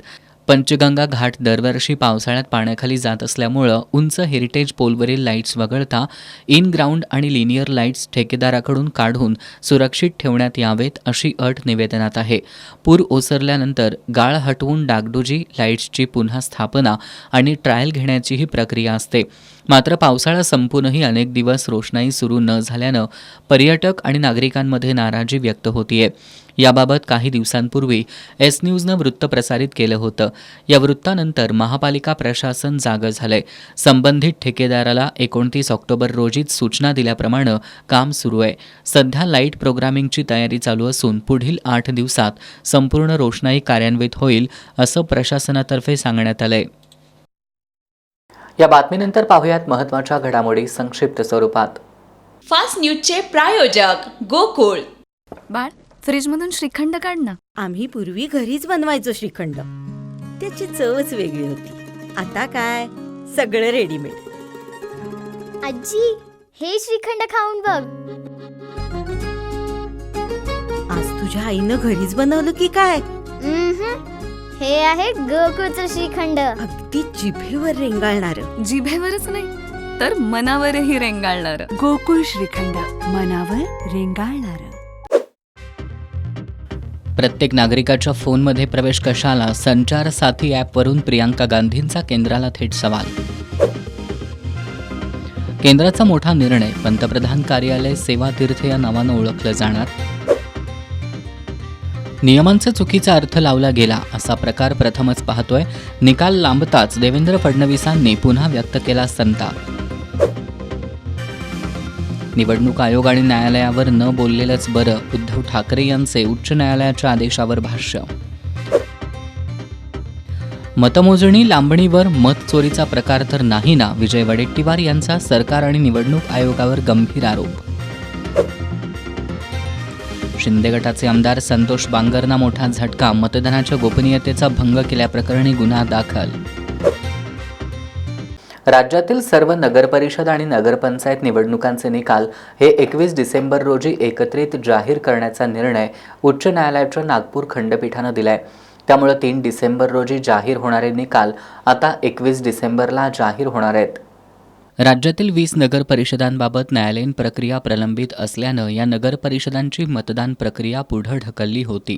पंचगंगा घाट दरवर्षी पावसाळ्यात पाण्याखाली जात असल्यामुळं उंच हेरिटेज पोलवरील लाईट्स वगळता इन ग्राउंड आणि लिनियर लाईट्स ठेकेदाराकडून काढून सुरक्षित ठेवण्यात यावेत अशी अट निवेदनात आहे. पूर ओसरल्यानंतर गाळ हटवून डागडुजी लाईट्सची पुन्हा स्थापना आणि ट्रायल घेण्याचीही प्रक्रिया असते. मात्र पावसाळा संपूनही अनेक दिवस रोषणाई सुरू न झाल्यानं पर्यटक आणि नागरिकांमध्ये नाराजी व्यक्त होतीये. याबाबत काही दिवसांपूर्वी S न्यूजनं वृत्त प्रसारित केलं होतं. या वृत्तानंतर महापालिका प्रशासन जागं झालंय. संबंधित ठेकेदाराला 29 ऑक्टोबर रोजीच सूचना दिल्याप्रमाणे काम सुरू आहे. सध्या लाईट प्रोग्रामिंगची तयारी चालू असून पुढील 8 दिवसात संपूर्ण रोषणाई कार्यान्वित होईल असं प्रशासनातर्फे सांगण्यात आलंय. या बातमीनंतर पाहूयात महत्त्वाच्या घडामोडी संक्षिप्त स्वरूपात. फास्ट न्यूजचे प्रायोजक गोकुळ. बाळ, फ्रीजमधून श्रीखंड काढ ना. आम्ही पूर्वी घरीच बनवायचो श्रीखंड, त्याची चवच वेगळी होती. आता काय सगळं रेडीमेड. आजी, हे श्रीखंड खाऊन बघ. आज तुझ्या आईनं घरीच बनवलं की काय? हे आहे गोकुळचं श्रीखंड. अगदी जिभेवर रेंगाळणार. जिभेवरच नाही तर मनावरही रेंगाळणार. गोकुळ श्रीखंड, मनावर रेंगाळणार. प्रत्येक नागरिकाच्या फोनमध्ये प्रवेश कशाला? संचार साथी ॲपवरून प्रियांका गांधींचा केंद्राला थेट सवाल. केंद्राचा मोठा निर्णय, पंतप्रधान कार्यालय सेवा तीर्थ या नावानं ओळखलं जाणार. नियमांचा चुकीचा अर्थ लावला गेला असा प्रकार प्रथमच पाहतोय. निकाल लांबताच देवेंद्र फडणवीसांनी पुन्हा व्यक्त केला संताप. निवडणूक आयोग आणि न्यायालयावर न बोललेलंच बरं, उद्धव ठाकरे यांचे उच्च न्यायालयाच्या आदेशावर भाष्य. मतमोजणी लांबणीवर मत चोरीचा प्रकार तर नाही ना? विजय वडेट्टीवार यांचा सरकार आणि निवडणूक आयोगावर गंभीर आरोप. शिंदे गटाचे आमदार संतोष बांगरना मोठा झटका, मतदानाच्या गोपनीयतेचा भंग केल्याप्रकरणी गुन्हा दाखल. राज्यातील सर्व नगरपरिषद आणि नगरपंचायत निवडणुकांचे निकाल हे 21 डिसेंबर रोजी एकत्रित जाहीर करण्याचा निर्णय उच्च न्यायालयाच्या नागपूर खंडपीठानं दिलाय. त्यामुळे 3 डिसेंबर रोजी जाहीर होणारे निकाल आता 21 डिसेंबरला जाहीर होणार आहेत. राज्यातील 20 नगर परिषदांबाबत न्यायालयीन प्रक्रिया प्रलंबित असल्यानं या नगर परिषदांची मतदान प्रक्रिया पुढं ढकलली होती.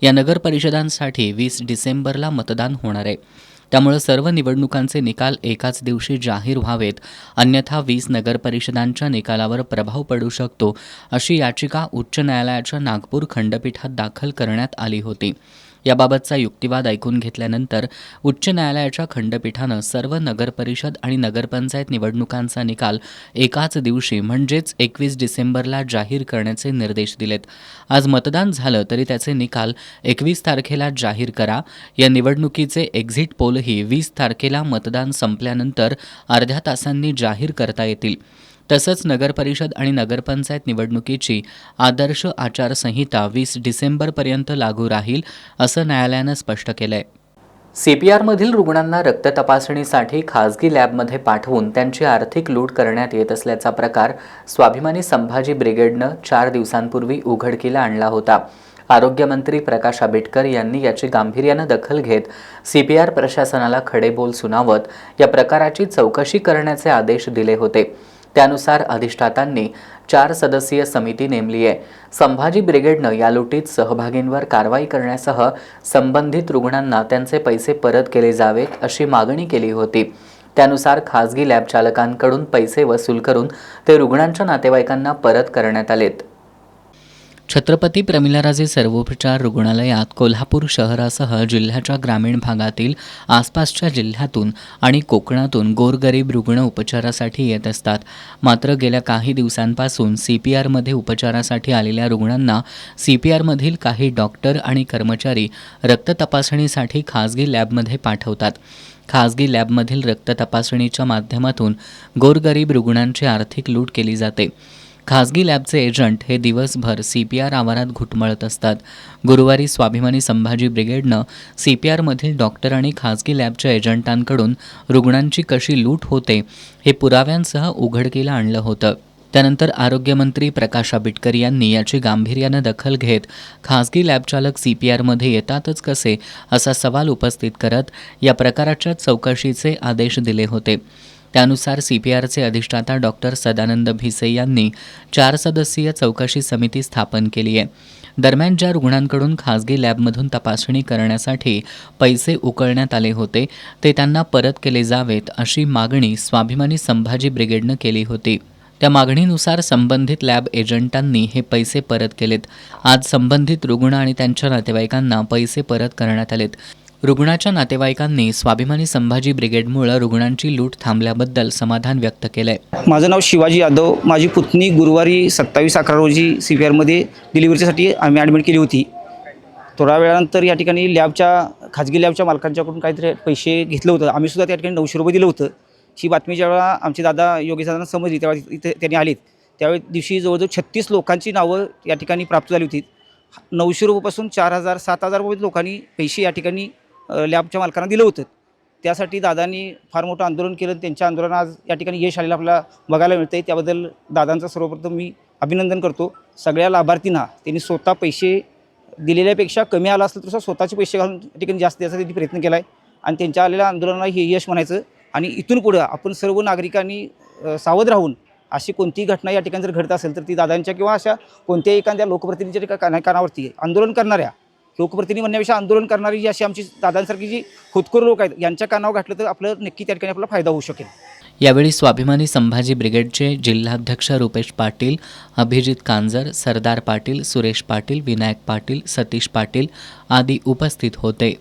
या नगर परिषदांसाठी 20 डिसेंबरला मतदान होणार आहे. त्यामुळे सर्व निवडणुकांचे निकाल एकाच दिवशी जाहीर व्हावेत, अन्यथा 20 नगर परिषदांच्या निकालावर प्रभाव पडू शकतो, अशी याचिका उच्च न्यायालयाच्या नागपूर खंडपीठात दाखल करण्यात आली होती. याबाबतचा युक्तिवाद ऐकून घेतल्यानंतर उच्च न्यायालयाच्या खंडपीठानं सर्व नगरपरिषद आणि नगरपंचायत निवडणुकांचा निकाल एकाच दिवशी म्हणजेच 21 डिसेंबरला जाहीर करण्याचे निर्देश दिलेत. आज मतदान झालं तरी त्याचे निकाल 21 तारखेला जाहीर करा. या निवडणुकीचे एक्झिट पोलही 20 तारखेला मतदान संपल्यानंतर अर्ध्या तासांनी जाहीर करता येतील. तसंच नगरपरिषद आणि नगरपंचायत निवडणुकीची आदर्श आचारसंहिता 20 डिसेंबरपर्यंत लागू राहील, असं न्यायालयानं स्पष्ट केलंय. CPR-मधील रुग्णांना रक्त तपासणीसाठी खासगी लॅबमध्ये पाठवून त्यांची आर्थिक लूट करण्यात येत असल्याचा प्रकार स्वाभिमानी संभाजी ब्रिगेडनं 4 दिवसांपूर्वी उघडकीला आणला होता. आरोग्यमंत्री प्रकाश आंबेडकर यांनी याची गांभीर्यानं दखल घेत CPR प्रशासनाला खडेबोल सुनावत या प्रकाराची चौकशी करण्याचे आदेश दिले होते. त्यानुसार अधिष्ठातांनी 4 सदस्यीय समिती नेमली आहे. संभाजी ब्रिगेडनं या लुटीत सहभागींवर कारवाई करण्यासह संबंधित रुग्णांना त्यांचे पैसे परत केले जावेत अशी मागणी केली होती. त्यानुसार खासगी लॅब चालकांकडून पैसे वसूल करून ते रुग्णांच्या नातेवाईकांना परत करण्यात आलेत. छत्रपती प्रमिलाराजे सर्वोपचार रुग्णालयात कोल्हापूर शहरासह जिल्ह्याच्या ग्रामीण भागातील आसपासच्या जिल्ह्यातून आणि कोकणातून गोरगरीब रुग्ण उपचारासाठी येत असतात. मात्र गेल्या काही दिवसांपासून CPRमध्ये उपचारासाठी आलेल्या रुग्णांना CPRमधील काही डॉक्टर आणि कर्मचारी रक्त तपासणीसाठी खासगी लॅबमध्ये पाठवतात. खासगी लॅबमधील रक्त तपासणीच्या माध्यमातून गोरगरीब रुग्णांची आर्थिक लूट केली जाते. खासगी लॅबचे एजंट हे दिवसभर CPR आवारात घुटमळत असतात. गुरुवारी स्वाभिमानी संभाजी ब्रिगेडनं CPRमधील डॉक्टर आणि खासगी लॅबच्या एजंटांकडून रुग्णांची कशी लूट होते हे पुराव्यांसह उघडकीला आणलं होतं. त्यानंतर आरोग्यमंत्री प्रकाश आंबेडकर यांनी याची गांभीर्यानं दखल घेत खासगी लॅबचालक CPRमध्ये येतातच कसे असा सवाल उपस्थित करत या प्रकाराच्या चौकशीचे आदेश दिले होते. त्यानुसार CPRचे अधिष्ठाता डॉक्टर सदानंद भिसे यांनी 4 सदस्यीय चौकशी समिती स्थापन केली आहे. दरम्यान ज्या रुग्णांकडून खासगी लॅबमधून तपासणी करण्यासाठी पैसे उकळण्यात आले होते ते त्यांना परत केले जावेत अशी मागणी स्वाभिमानी संभाजी ब्रिगेडनं केली होती. त्या मागणीनुसार संबंधित लॅब एजंटांनी हे पैसे परत केलेत. आज संबंधित रुग्ण आणि त्यांच्या नातेवाईकांना पैसे परत करण्यात आलेत. रुग्णाच्या नातेवाईकांनी स्वाभिमानी संभाजी ब्रिगेडमुळे रुग्णांची लूट थांबल्याबद्दल समाधान व्यक्त केलंय. माझं नाव शिवाजी यादव. माझी पुतणी गुरुवारी 27/11 रोजी CPRमध्ये डिलिव्हरीसाठी आम्ही ॲडमिट केली होती. थोड्या वेळानंतर या ठिकाणी खाजगी लॅबच्या मालकांच्याकडून काहीतरी पैसे घेतलं होतं. आम्ही सुद्धा त्या ठिकाणी 900 रुपये दिलं होतं. ही बातमी ज्यावेळेला आमचे दादा योगेश दादांना समजली त्यावेळेला इथे त्यांनी आलीत त्यावेळी दिवशी जवळजवळ 36 लोकांची नावं या ठिकाणी प्राप्त झाली होती. 900 रुपयापासून 4,000 7,000 रुपये लोकांनी पैसे या ठिकाणी लॅबच्या मालकांना दिलं होतं. त्यासाठी दादांनी फार मोठं आंदोलन केलं. त्यांच्या आंदोलनात आज या ठिकाणी यश आलेलं आपल्याला बघायला मिळतं आहे. त्याबद्दल दादांचं सर्वप्रथम मी अभिनंदन करतो. सगळ्या लाभार्थींना त्यांनी स्वतः पैसे दिलेल्यापेक्षा कमी आला असलं तर स्वतःचे पैसे घालून या ठिकाणी जास्त द्यायचा त्यांनी प्रयत्न केला आहे आणि त्यांच्या आलेल्या आंदोलनाला हे यश म्हणायचं. आणि इथून पुढं आपण सर्व नागरिकांनी सावध राहून अशी कोणतीही घटना या ठिकाणी जर घडत असेल तर ती दादांच्या किंवा अशा कोणत्याही एखाद्या लोकप्रतिनिधीच्या कानावरती आंदोलन करणाऱ्या लोकप्रतिनिधी म्हणण्यापेक्षा आंदोलन करणारी जी अशी आमची दादांसारखी जी खुदखोर लोक आहेत यांच्या कानावर घातलं तर आपलं नक्की त्या ठिकाणी आपला फायदा होऊ शकेल. यावेळी स्वाभिमानी संभाजी ब्रिगेडचे जिल्हाध्यक्ष रुपेश पाटील, अभिजित कांजर, सरदार पाटील, सुरेश पाटील, विनायक पाटील, सतीश पाटील आदी उपस्थित होते.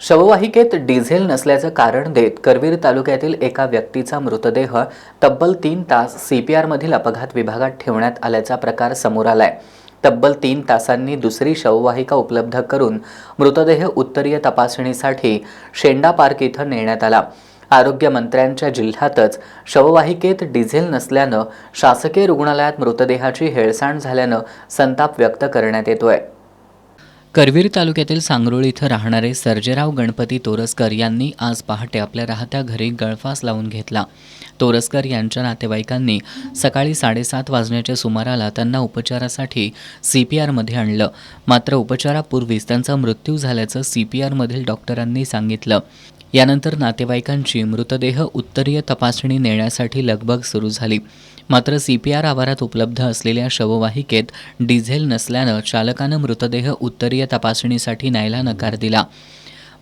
शववाहिकेत डिझेल नसल्याचं कारण देत करवीर तालुक्यातील एका व्यक्तीचा मृतदेह तब्बल 3 तास CPR-मधील अपघात विभागात ठेवण्यात आल्याचा प्रकार समोर आलाय. तब्बल 3 तासांनी दुसरी शववाहिका उपलब्ध करून मृतदेह उत्तरीय तपासणीसाठी शेंडा पार्क इथं नेण्यात आला. आरोग्यमंत्र्यांच्या जिल्ह्यातच शववाहिकेत डिझेल नसल्यानं शासकीय रुग्णालयात मृतदेहाची हेळसांड झाल्यानं संताप व्यक्त करण्यात येतोय. करवीर तालुक्यातील सांगरोळ इथं राहणारे सर्जेराव गणपती तोरसकर यांनी आज पहाटे आपल्या राहत्या घरी गळफास लावून घेतला. तोरसकर यांच्या नातेवाईकांनी सकाळी 7:30 वाजण्याच्या सुमाराला त्यांना उपचारासाठी CPR-मध्ये आणलं. मात्र उपचारापूर्वीच त्यांचा मृत्यू झाल्याचं CPR-मधील डॉक्टरांनी सांगितलं. यानंतर नातेवाईकांची मृतदेह उत्तरीय तपासणी नेण्यासाठी लगबग सुरू झाली. मात्र CPR आवारात उपलब्ध असलेल्या शववाहिकेत डिझेल नसल्यानं चालकानं मृतदेह उत्तरीय तपासणीसाठी न्यायला नकार दिला.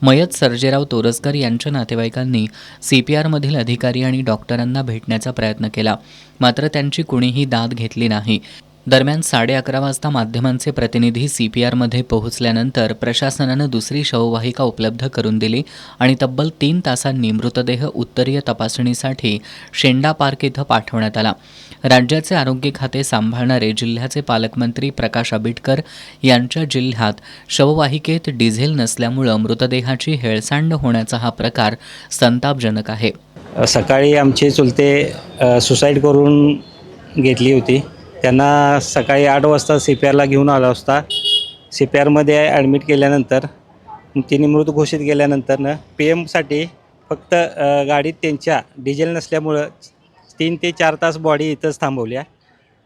मयत सर्जेराव तोरसकर यांच्या नातेवाईकांनी CPR-मधील अधिकारी आणि डॉक्टरांना भेटण्याचा प्रयत्न केला. मात्र त्यांची कुणीही दाद घेतली नाही. दरम्यान 11:30 वाजता माध्यमांचे प्रतिनिधी CPR-मध्ये पोहोचल्यानंतर प्रशासनानं दुसरी शववाहिका उपलब्ध करून दिली आणि तब्बल 3 तासांनी मृतदेह उत्तरीय तपासणीसाठी शेंडा पार्क इथं पाठवण्यात आला. राज्याचे आरोग्य खाते सांभाळणारे जिल्ह्याचे पालकमंत्री प्रकाश आबिटकर यांच्या जिल्ह्यात शववाहिकेत डिझेल नसल्यामुळं मृतदेहाची हेळसांड होण्याचा हा प्रकार संतापजनक आहे. सकाळी आमचे चुलते सुसाईड करून घेतली होती. त्यांना सकाळी 8 वाजता CPR-ला घेऊन आला असता. CPR-मध्ये ॲडमिट केल्यानंतर तिने मृत घोषित केल्यानंतर PM-साठी फक्त गाडीत त्यांच्या डिझेल नसल्यामुळं 3 ते 4 तास बॉडी इथंच थांबवल्या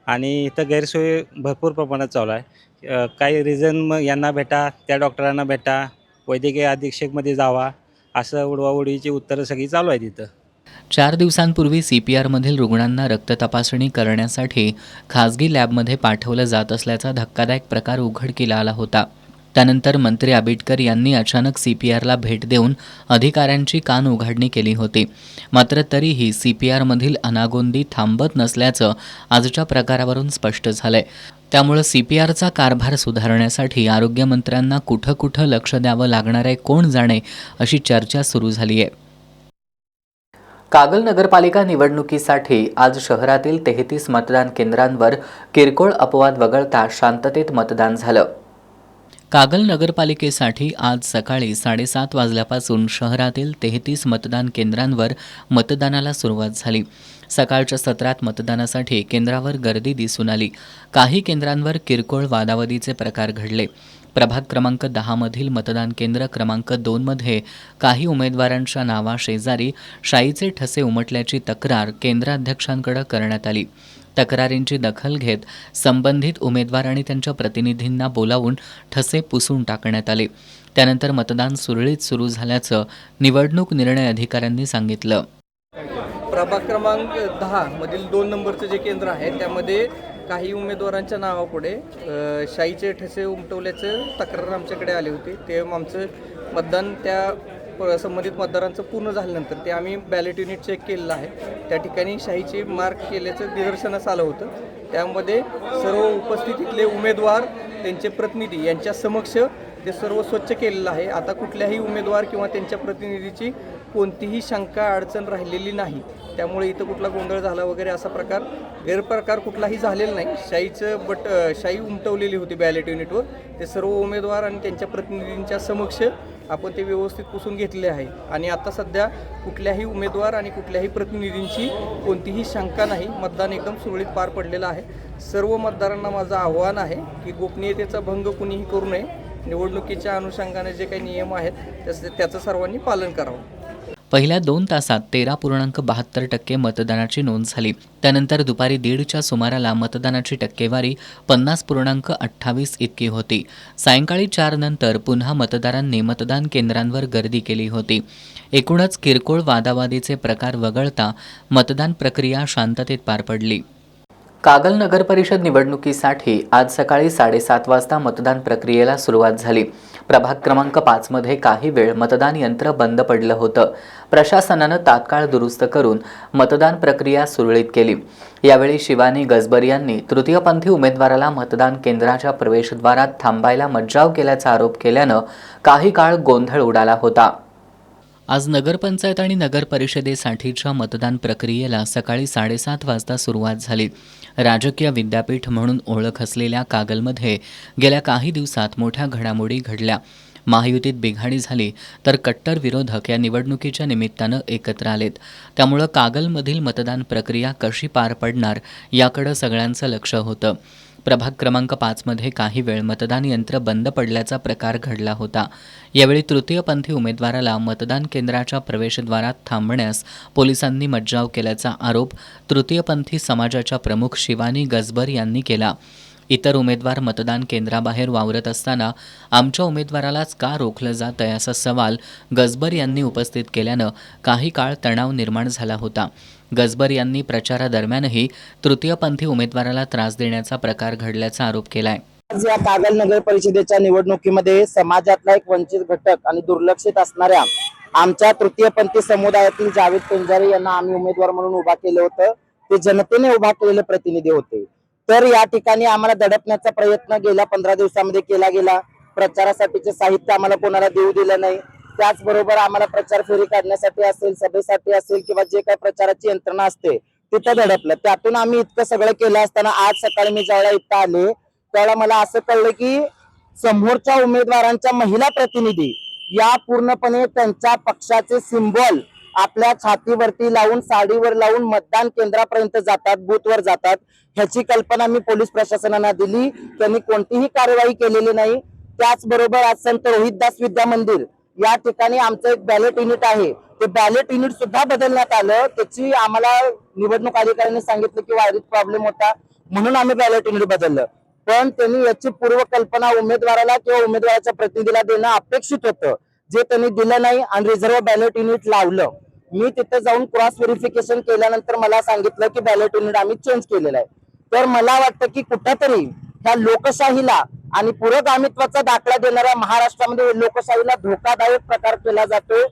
आणि इथं गैरसोय भरपूर प्रमाणात चालू आहे. काही रिझन मग यांना भेटा, त्या डॉक्टरांना भेटा, वैद्यकीय अधीक्षकमध्ये जावा, असं उडवाउडीची उत्तरं सगळी चालू आहेत इथं. 4 दिवसांपूर्वी CPR-मधील रुग्णांना रक्त तपासणी करण्यासाठी खासगी लॅबमध्ये पाठवलं जात असल्याचा धक्कादायक प्रकार उघडकीला आला होता. त्यानंतर मंत्री आबिटकर यांनी अचानक CPR-ला भेट देऊन अधिकाऱ्यांची कान उघडणी केली होती. मात्र तरीही CPR-मधील अनागोंदी थांबत नसल्याचं आजच्या प्रकारावरून स्पष्ट झालंय. त्यामुळं CPR-चा कारभार सुधारण्यासाठी आरोग्यमंत्र्यांना कुठं लक्ष द्यावं लागणार आहे कोण जाणे अशी चर्चा सुरू झाली आहे. कागल नगरपालिका निवडणुकीसाठी आज शहरातील 33 मतदान केंद्रांवर किरकोळ अपवाद वगळता शांततेत मतदान झालं. कागल नगरपालिकेसाठी आज सकाळी 7:30 वाजल्यापासून शहरातील 33 मतदान केंद्रांवर मतदानाला सुरुवात झाली. सकाळच्या सत्रात मतदानासाठी केंद्रावर गर्दी दिसून आली. काही केंद्रांवर किरकोळ वादावादीचे प्रकार घडले. प्रभाग क्रमांक 10मधील मतदान केंद्र क्रमांक 2मध्ये काही उमेदवारांच्या नावाशेजारी शाईचे ठसे उमटल्याची तक्रार केंद्राध्यक्षांकडे करण्यात आली. तक्रारींची दखल घेत संबंधित उमेदवार आणि त्यांच्या प्रतिनिधींना बोलावून ठसे पुसून टाकण्यात आले. त्यानंतर मतदान सुरळीत सुरू झाल्याचं निवडणूक निर्णय अधिकाऱ्यांनी सांगितलं. प्रभाग क्रमांक 10मधील 2 नंबरचं जे केंद्र आहे त्यामध्ये काही उमेदवारांच्या नावापुढे शाईचे ठसे उमटवल्याचं तक्रार आमच्याकडे आली होती. ते आमचं मतदान त्या संबंधित मतदारांचं पूर्ण झाल्यानंतर ते आम्ही बॅलेट युनिट चेक केलेलं आहे. त्या ठिकाणी शाईचे मार्क केल्याचं निदर्शनास आलं होतं. त्यामध्ये सर्व उपस्थितीतले उमेदवार त्यांचे प्रतिनिधी यांच्या समक्ष ते सर्व स्वच्छ केलेलं आहे. आता कुठल्याही उमेदवार किंवा त्यांच्या प्रतिनिधीची कोणतीही शंका अडचण राहिलेली नाही. त्यामुळे इथं कुठला गोंधळ झाला वगैरे असा गैरप्रकार कुठलाही झालेला नाही. शाई उमटवलेली होती बॅलेट युनिटवर. ते सर्व उमेदवार आणि त्यांच्या प्रतिनिधींच्या समक्ष आपण ते व्यवस्थित पुसून घेतले आहे आणि आता सध्या कुठल्याही उमेदवार आणि कुठल्याही प्रतिनिधींची कोणतीही शंका नाही. मतदान एकदम सुरळीत पार पडलेलं आहे. सर्व मतदारांना माझं आव्हान आहे की गोपनीयतेचा भंग कुणीही करू नये. निवडणुकीच्या अनुषंगाने जे काही नियम आहेत त्याचं सर्वांनी पालन करावं. पहिल्या 2 तासात 13.72% मतदानाची नोंद झाली. त्यानंतर दुपारी 1:30च्या सुमाराला मतदानाची टक्केवारी 50.28 इतकी होती. सायंकाळी 4 नंतर पुन्हा मतदारांनी मतदान केंद्रांवर गर्दी केली होती. एकूणच किरकोळ वादावादीचे प्रकार वगळता मतदान प्रक्रिया शांततेत पार पडली. कागल नगर परिषद निवडणुकीसाठी आज सकाळी 7:30 वाजता मतदान प्रक्रियेला सुरुवात झाली. प्रभाग क्रमांक 5 मध्ये काही वेळ मतदान यंत्र बंद पडलं होतं. प्रशासनानं तात्काळ दुरुस्त करून मतदान प्रक्रिया सुरळीत केली. यावेळी शिवानी गजबर यांनी तृतीयपंथी उमेदवाराला मतदान केंद्राच्या प्रवेशद्वारात थांबायला मज्जाव केल्याचा आरोप केल्यानं काही काळ गोंधळ उडाला होता. आज नगरपंचायत आणि नगर परिषदेसाठीच्या मतदान प्रक्रियेला सकाळी 7:30 वाजता सुरुवात झाली. राजकीय विद्यापीठ म्हणून ओळख असलेल्या कागलमध्ये गेल्या काही दिवसात मोठ्या घडामोडी घडल्या. महायुतीत बिघाडी झाली तर कट्टर विरोधक या निवडणुकीच्या निमित्तानं एकत्र आलेत. त्यामुळं कागलमधील मतदान प्रक्रिया कशी पार पडणार याकडं सगळ्यांचं लक्ष होतं. प्रभाग क्रमांक 5 मध्ये काही वेळ मतदान यंत्र बंद पडल्याचा प्रकार घडला होता. यावेळी तृतीयपंथी उमेदवाराला मतदान केंद्राच्या प्रवेशद्वारात थांबण्यास पोलिसांनी मज्जाव केल्याचा आरोप तृतीयपंथी समाजाच्या प्रमुख शिवानी गजबर यांनी केला. इतर उमेदवार मतदान केंद्राबाहेर वावरत असताना आमच्या उमेदवारालाच का रोखलं जात आहे असा सवाल गजबर यांनी उपस्थित केल्यानं काही काळ तणाव निर्माण झाला होता. गजबर यांनी प्रचारादरम्यानही तृतीयपंथी उमेदवाराला त्रास देण्याचा प्रकार घडल्याचा आरोप केलाय. आज या कागल नगर परिषदेच्या निवडणुकीमध्ये समाजातला एक वंचित घटक आणि दुर्लक्षित असणाऱ्या आमच्या तृतीयपंथी समुदायातील जावेद पेंजारे यांना आम्ही उमेदवार म्हणून उभा केलं होतं. ते जनतेने उभा केलेले प्रतिनिधी होते. तर या ठिकाणी आम्हाला दडपण्याचा प्रयत्न गेल्या 15 दिवसामध्ये केला गेला. प्रचारासाठीचे साहित्य आम्हाला कोणाला देऊ दिलं नाही. त्याचबरोबर आम्हाला प्रचार फेरी काढण्यासाठी असेल, सभेसाठी असेल किंवा जे काही प्रचाराची यंत्रणा असते तिथं दडपलं. त्यातून आम्ही इतकं सगळं केलं असताना आज सकाळी मी ज्यावेळेला इथं आले त्यावेळेला मला असं कळलं की समोरच्या उमेदवारांच्या महिला प्रतिनिधी या पूर्णपणे त्यांच्या पक्षाचे सिम्बॉल आपल्या छातीवरती लावून, साडीवर लावून मतदान केंद्रापर्यंत जातात, बूथवर जातात. ह्याची कल्पना मी पोलीस प्रशासनाला दिली. त्यांनी कोणतीही कार्यवाही केलेली नाही. त्याचबरोबर आज संत रोहितदास विद्या मंदिर या ठिकाणी आमचं एक बॅलेट युनिट आहे. ते बॅलेट युनिट सुद्धा बदलण्यात आलं. त्याची आम्हाला निवडणूक अधिकाऱ्यांनी सांगितलं की वायरीत प्रॉब्लेम होता म्हणून आम्ही बॅलेट युनिट बदललं. पण त्यांनी याची पूर्वकल्पना उमेदवाराला किंवा उमेदवाराच्या प्रतिनिधीला देणं अपेक्षित होतं, जे त्यांनी दिलं नाही आणि रिझर्व्ह बॅलेट युनिट लावलं. मी तिथे जाऊन क्रॉस व्हेरिफिकेशन केल्यानंतर मला सांगितलं की बॅलेट युनिट आम्ही चेंज केलेलं आहे. तर मला वाटतं की कुठेतरी ह्या लोकशाहीला आणि पुरोगामित्वाचा दाखला देणाऱ्या महाराष्ट्रामध्ये लोकशाहीला धोकादायक प्रकार केला जातोय.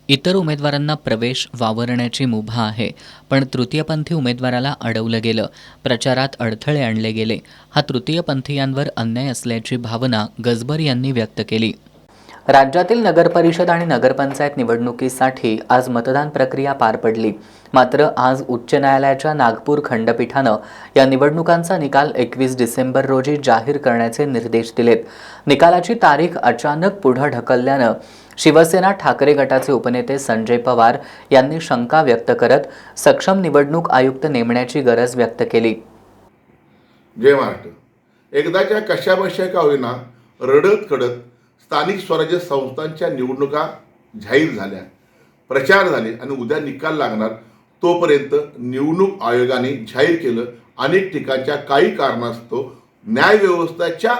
इतर उमेदवारांना प्रवेश वावरण्याची मुभा आहे, पण तृतीयपंथी उमेदवाराला अडवलं गेलं. प्रचारात अडथळे आणले गेले. हा तृतीयपंथीयांवर अन्याय असल्याची भावना गजबर यांनी व्यक्त केली. राज्यातील नगरपरिषद आणि नगरपंचायत निवडणुकीसाठी आज मतदान प्रक्रिया पार पडली. मात्र आज उच्च न्यायालयाच्या नागपूर खंडपीठानं या निवडणुकांचा निकाल 21 डिसेंबर रोजी जाहीर करण्याचे निर्देश दिलेत. निकालाची तारीख अचानक पुढे ढकलल्यानं शिवसेना ठाकरे गटाचे उपनेते संजय पवार यांनी शंका व्यक्त करत सक्षम निवडणूक आयुक्त नेमण्याची गरज व्यक्त केली. जय महाराष्ट्र. एकदाच्या कशाबशा का होईना रडत कडत स्थानिक स्वराज्य संस्थांच्या निवडणुका जाहीर झाल्या, प्रचार झाले आणि उद्या निकाल लागणार. तोपर्यंत निवडणूक आयोगाने जाहीर केलं अनेक ठिकाणच्या काही कारणास्तव न्यायव्यवस्थेच्या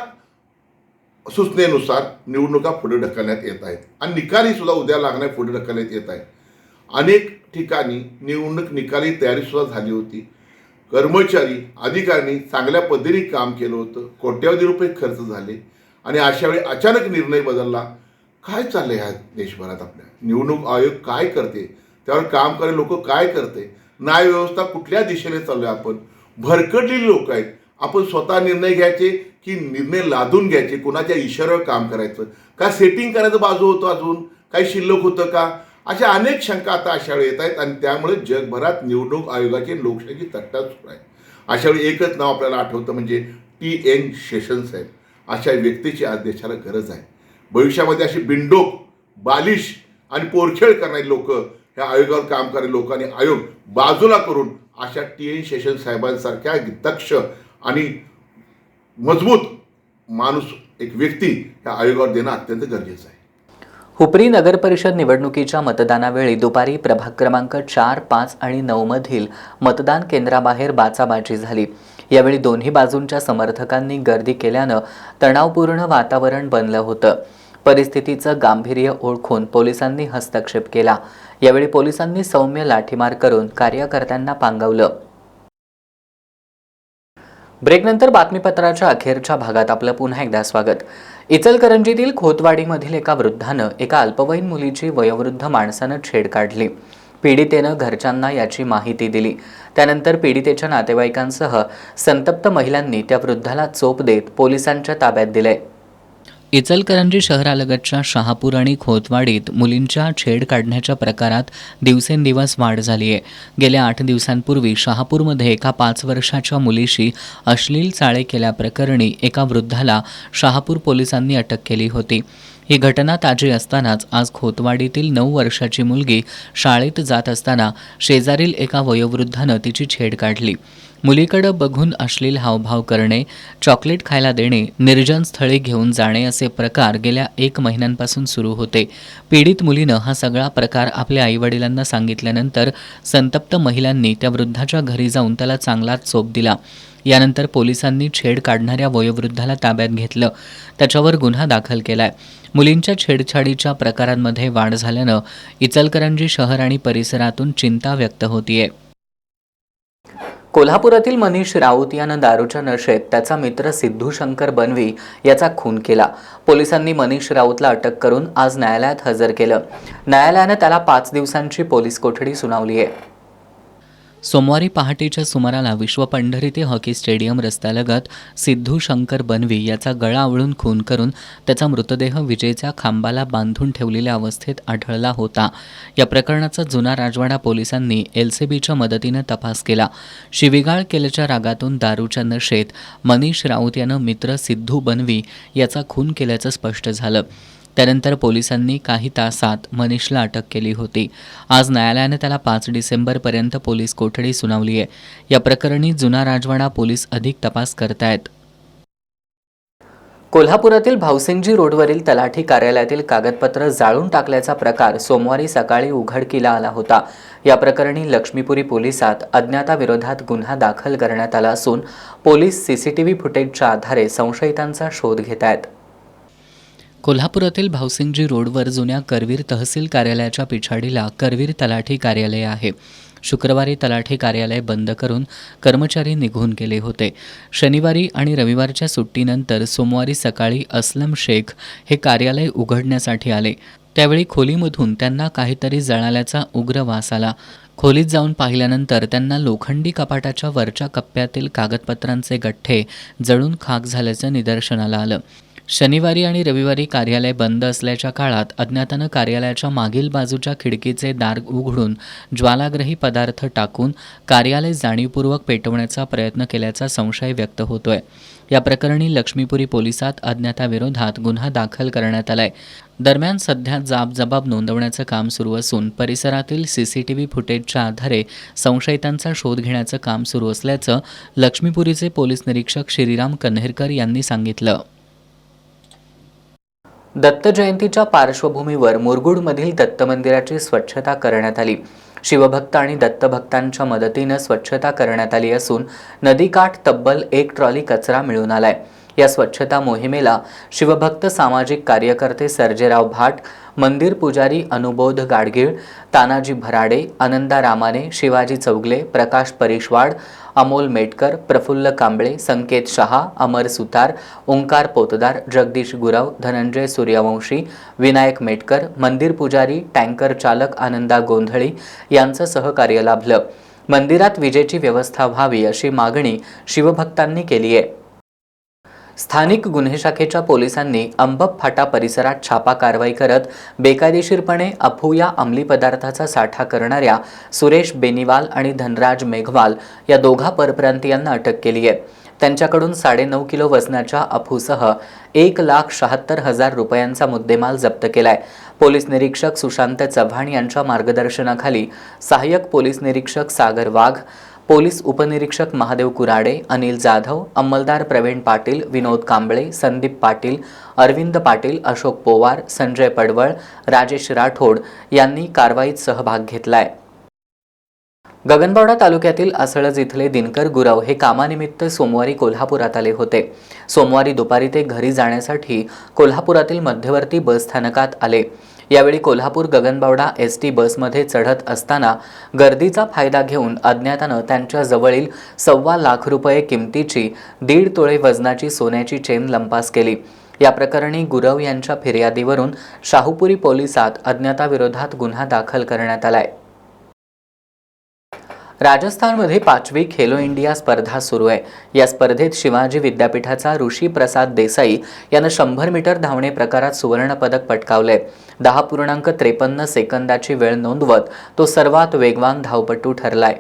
सूचनेनुसार निवडणुका पुढे ढकलण्यात येत आहेत आणि निकाली सुद्धा उद्या लागण्या पुढे ढकलण्यात येत आहे. अनेक ठिकाणी निवडणूक निकाली तयारीसुद्धा झाली होती. कर्मचारी अधिकाऱ्यांनी चांगल्या पद्धतीने काम केलं होतं. कोट्यवधी रुपये खर्च झाले आणि अशा वेळी अचानक निर्णय बदलला. काय चाललंय ह्या देशभरात? आपल्या निवडणूक आयोग काय करते, त्यावर काम करणारे लोक काय करते, न्यायव्यवस्था कुठल्या दिशेने चालू आहे? आपण भरकटलेली लोक आहेत. आपण स्वतः निर्णय घ्यायचे की निर्णय लादून घ्यायचे? कुणाच्या इशाऱ्यावर काम करायचं का? सेटिंग करायचं बाजू होतं, अजून काही शिल्लक होतं का? अशा अनेक शंका आता अशा वेळी येत आहेत आणि त्यामुळे जगभरात निवडणूक आयोगाची लोकशाही तट्टा सुरू आहे. अशा वेळी एकच नाव आपल्याला आठवतं, म्हणजे TN शेषन साहेब. अशा व्यक्तीची आज देशाला गरज आहे. भविष्यामध्ये अशी बिनडोक बालिश आणि पोरखेळ करणारी लोक, ह्या आयोगावर काम करणारे लोकांनी आयोग बाजूला करून अशा TN शेषन साहेबांसारख्या दक्ष आणि मजबूत माणूस, एक व्यक्ती ह्या आयोगावर देणं अत्यंत गरजेचं आहे. हुपरी नगर परिषद निवडणुकीच्या मतदानावेळी दुपारी प्रभाग क्रमांक 4, 5 आणि 9 मधील मतदान केंद्राबाहेर बाचाबाची झाली. यावेळी दोन्ही बाजूंच्या समर्थकांनी गर्दी केल्यानं तणावपूर्ण वातावरण बनलं होतं. परिस्थितीचं गांभीर्य ओळखून पोलिसांनी हस्तक्षेप केला. यावेळी पोलिसांनी सौम्य लाठीमार करून कार्यकर्त्यांना पांगवलं. ब्रेकनंतर बातमीपत्राच्या अखेरच्या भागात आपलं पुन्हा एकदा स्वागत. इचलकरंजीतील खोतवाडीमधील एका वृद्धानं एका अल्पवयीन मुलीची वयोवृद्ध माणसानं छेड काढली. पीडितेनं घरच्यांना याची माहिती दिली. त्यानंतर पीडितेच्या नातेवाईकांसह संतप्त महिलांनी त्या वृद्धाला चोप देत पोलिसांच्या ताब्यात दिले. इचलकरंजी शहरालगतच्या शहापूर आणि खोतवाडीत मुलींच्या छेड काढण्याच्या प्रकारात दिवसेंदिवस वाढ झाली आहे. गेल्या 8 दिवसांपूर्वी शहापूरमध्ये एका 5 वर्षाच्या मुलीशी अश्लील चाळे केल्याप्रकरणी एका वृद्धाला शहापूर पोलिसांनी अटक केली होती. ही घटना ताजी असतानाच आज खोतवाडीतील 9 वर्षाची मुलगी शाळेत जात असताना शेजारील एका वयोवृद्धानं तिची छेड काढली. मुलीकडे बघून अश्लील हावभाव करणे, चॉकलेट खायला देणे, निर्जन स्थळी घेऊन जाणे असे प्रकार गेल्या 1 महिन्यांपासून सुरू होते. पीडित मुलीनं हा सगळा प्रकार आपल्या आईवडिलांना सांगितल्यानंतर संतप्त महिलांनी त्या वृद्धाच्या घरी जाऊन त्याला चांगलाच चोप दिला. यानंतर पोलिसांनी छेड काढणाऱ्या वयोवृद्धाला ताब्यात घेतलं. त्याच्यावर गुन्हा दाखल केलाय. मुलींच्या छेडछाडीच्या प्रकारांमध्ये वाढ झाल्यानं इचलकरंजी शहर आणि परिसरातून चिंता व्यक्त होतीये. कोल्हापुरातील मनीष राऊत यानं दारूच्या नशेत त्याचा मित्र सिद्धू शंकर बनवी याचा खून केला. पोलिसांनी मनीष राऊतला अटक करून आज न्यायालयात हजर केलं. न्यायालयानं त्याला 5 दिवसांची पोलीस कोठडी सुनावली आहे. सोमवारी पहाटेच्या सुमाराला विश्व पंढरी हॉकी स्टेडियम रस्त्यालगत सिद्धू शंकर बनवी याचा गळा आवळून खून करून त्याचा मृतदेह विजेच्या खांबाला बांधून ठेवलेल्या अवस्थेत आढळला होता. या प्रकरणाचा जुना राजवाडा पोलिसांनी LCBच्या मदतीनं तपास केला. शिवीगाळ केल्याच्या रागातून दारूच्या नशेत मनीष राऊत यानं मित्र सिद्धू बनवी याचा खून केल्याचं स्पष्ट झालं. त्यानंतर पोलिसांनी काही तासात मनीषला अटक केली होती. आज न्यायालयाने त्याला 5 डिसेंबरपर्यंत पोलीस कोठडी सुनावली आहे. या प्रकरणी जुना राजवाडा पोलीस अधिक तपास करतायत. कोल्हापुरातील भावसिंगजी रोडवरील तलाठी कार्यालयातील कागदपत्र जाळून टाकल्याचा प्रकार सोमवारी सकाळी उघडकीला आला होता. या प्रकरणी लक्ष्मीपुरी पोलिसात अज्ञाताविरोधात गुन्हा दाखल करण्यात आला असून पोलीस CCTV फुटेजच्या आधारे संशयितांचा शोध घेत आहेत. कोल्हापुरातील भावसिंगजी रोडवर जुन्या करवीर तहसील कार्यालयाच्या पिछाडीला करवीर तलाठी कार्यालय आहे. शुक्रवारी तलाठी कार्यालय बंद करून कर्मचारी निघून गेले होते. शनिवारी आणि रविवारच्या सुट्टीनंतर सोमवारी सकाळी असलम शेख हे कार्यालय उघडण्यासाठी आले. त्यावेळी खोलीमधून त्यांना काहीतरी जळाल्याचा उग्र वास आला. खोलीत जाऊन पाहिल्यानंतर त्यांना लोखंडी कपाटाच्या वरच्या कप्प्यातील कागदपत्रांचे गठ्ठे जळून खाक झाल्याचं निदर्शनाला आलं. शनिवारी आणि रविवारी कार्यालय बंद असल्याच्या काळात अज्ञातानं कार्यालयाच्या मागील बाजूच्या खिडकीचे दार उघडून ज्वालाग्रही पदार्थ टाकून कार्यालय जाणीवपूर्वक पेटवण्याचा प्रयत्न केल्याचा संशय व्यक्त होतोय. या प्रकरणी लक्ष्मीपुरी पोलिसात अज्ञाताविरोधात गुन्हा दाखल करण्यात आलाय. दरम्यान सध्या जाब नोंदवण्याचं काम सुरू असून परिसरातील CCTV फुटेजच्या आधारे संशयितांचा शोध घेण्याचं काम सुरू असल्याचं लक्ष्मीपुरीचे पोलीस निरीक्षक श्रीराम कन्हेरकर यांनी सांगितलं. दत्त जयंतीच्या पार्श्वभूमीवर मुरगुडमधील दत्त मंदिराची स्वच्छता करण्यात आली. शिवभक्त आणि दत्तभक्तांच्या मदतीनं स्वच्छता करण्यात आली असून नदीकाठ तब्बल 1 ट्रॉली कचरा मिळून आलाय. या स्वच्छता मोहिमेला शिवभक्त सामाजिक कार्यकर्ते सर्जेराव भाट, मंदिर पुजारी अनुबोध गाडगीळ, तानाजी भराडे, आनंदा रामाने, शिवाजी चौगले, प्रकाश परिशवाड, अमोल मेटकर, प्रफुल्ल कांबळे, संकेत शहा, अमर सुतार, ओंकार पोतदार, जगदीश गुरव, धनंजय सूर्यवंशी, विनायक मेटकर, मंदिर पुजारी, टँकर चालक आनंदा गोंधळी यांचं सहकार्य लाभलं. मंदिरात विजेची व्यवस्था व्हावी अशी मागणी शिवभक्तांनी केली आहे. स्थानिक गुन्हे शाखेच्या पोलिसांनी अंबप फाटा परिसरात छापा कारवाई करत बेकायदेशीरपणे अफू या अंमली पदार्थाचा साठा करणाऱ्या सुरेश बेनीवाल आणि धनराज मेघवाल या दोघा परप्रांतीयांना अटक केली आहे. त्यांच्याकडून 9.5 किलो वजनाच्या अफूसह 1,76,000 रुपयांचा मुद्देमाल जप्त केलाय. पोलीस निरीक्षक सुशांत चव्हाण यांच्या मार्गदर्शनाखाली सहाय्यक पोलीस निरीक्षक सागर वाघ, पोलीस उपनिरीक्षक महादेव कुराडे, अनिल जाधव, अंमलदार प्रवीण पाटील, विनोद कांबळे, संदीप पाटील, अरविंद पाटील, अशोक पोवार, संजय पडवळ, राजेश राठोड यांनी कारवाईत सहभाग घेतलाय. गगनबावडा तालुक्यातील असळज इथले दिनकर गुरव हे कामानिमित्त सोमवारी कोल्हापुरात आले होते. सोमवारी दुपारी ते घरी जाण्यासाठी कोल्हापुरातील मध्यवर्ती बस स्थानकात आले. यावेळी कोल्हापूर गगनबावडा एसटी बसमध्ये चढत असताना गर्दीचा फायदा घेऊन अज्ञातानं त्यांच्या जवळील 1.25 लाख रुपये किमतीची 1.5 तोळे वजनाची सोन्याची चेन लंपास केली. या प्रकरणी गुरव यांच्या फिर्यादीवरून शाहूपुरी पोलिसात अज्ञाताविरोधात गुन्हा दाखल करण्यात आलाय. राजस्थानमध्ये 5वी खेलो इंडिया स्पर्धा सुरू आहे. या स्पर्धेत शिवाजी विद्यापीठाचा ऋषी प्रसाद देसाई यानं 100 मीटर धावणे प्रकारात सुवर्णपदक पटकावले. 10.53 सेकंदाची वेळ नोंदवत तो सर्वात वेगवान धावपटू ठरलाय.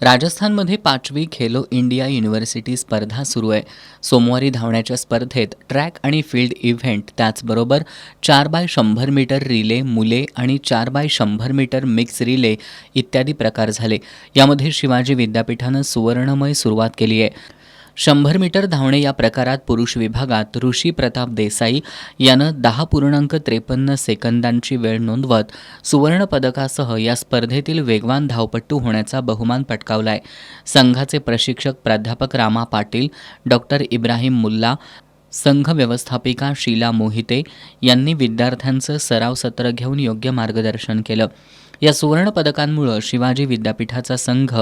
राजस्थानमध्ये 5वी खेलो इंडिया युनिव्हर्सिटी स्पर्धा सुरू आहे. सोमवारी धावण्याच्या स्पर्धेत ट्रॅक आणि फील्ड इव्हेंट, त्याचबरोबर 4x100 मीटर रिले मुले आणि 4x100 मीटर मिक्स रिले इत्यादी प्रकार झाले. यामध्ये शिवाजी विद्यापीठानं सुवर्णमय सुरुवात केली आहे. 100 मीटर धावणे या प्रकारात पुरुष विभागात ऋषी प्रताप देसाई यानं 10.53 सेकंदांची वेळ नोंदवत सुवर्णपदकासह या स्पर्धेतील वेगवान धावपटू होण्याचा बहुमान पटकावलाय. संघाचे प्रशिक्षक प्राध्यापक रामा पाटील, डॉक्टर इब्राहिम मुल्ला, संघ व्यवस्थापिका शीला मोहिते यांनी विद्यार्थ्यांचं सराव सत्र घेऊन योग्य मार्गदर्शन केलं. या सुवर्णपदकांमुळे शिवाजी विद्यापीठाचा संघ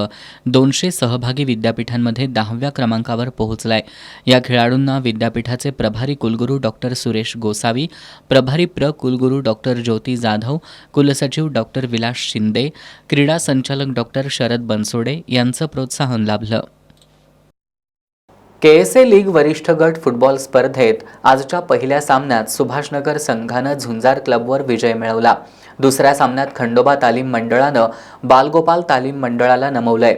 200 सहभागी विद्यापीठांमध्ये 10व्या क्रमांकावर पोहोचलाय. या खेळाडूंना विद्यापीठाचे प्रभारी कुलगुरू डॉक्टर सुरेश गोसावी, प्रभारी कुलगुरू डॉक्टर ज्योती जाधव, कुलसचिव डॉक्टर विलास शिंदे, क्रीडा संचालक डॉक्टर शरद बनसोडे यांचं प्रोत्साहन लाभलं. KSA लीग वरिष्ठ गट फुटबॉल स्पर्धेत आजच्या पहिल्या सामन्यात सुभाषनगर संघानं झुंजार क्लबवर विजय मिळवला. दुसऱ्या सामन्यात खंडोबा तालीम मंडळानं बालगोपाल तालीम मंडळाला नमवलंय.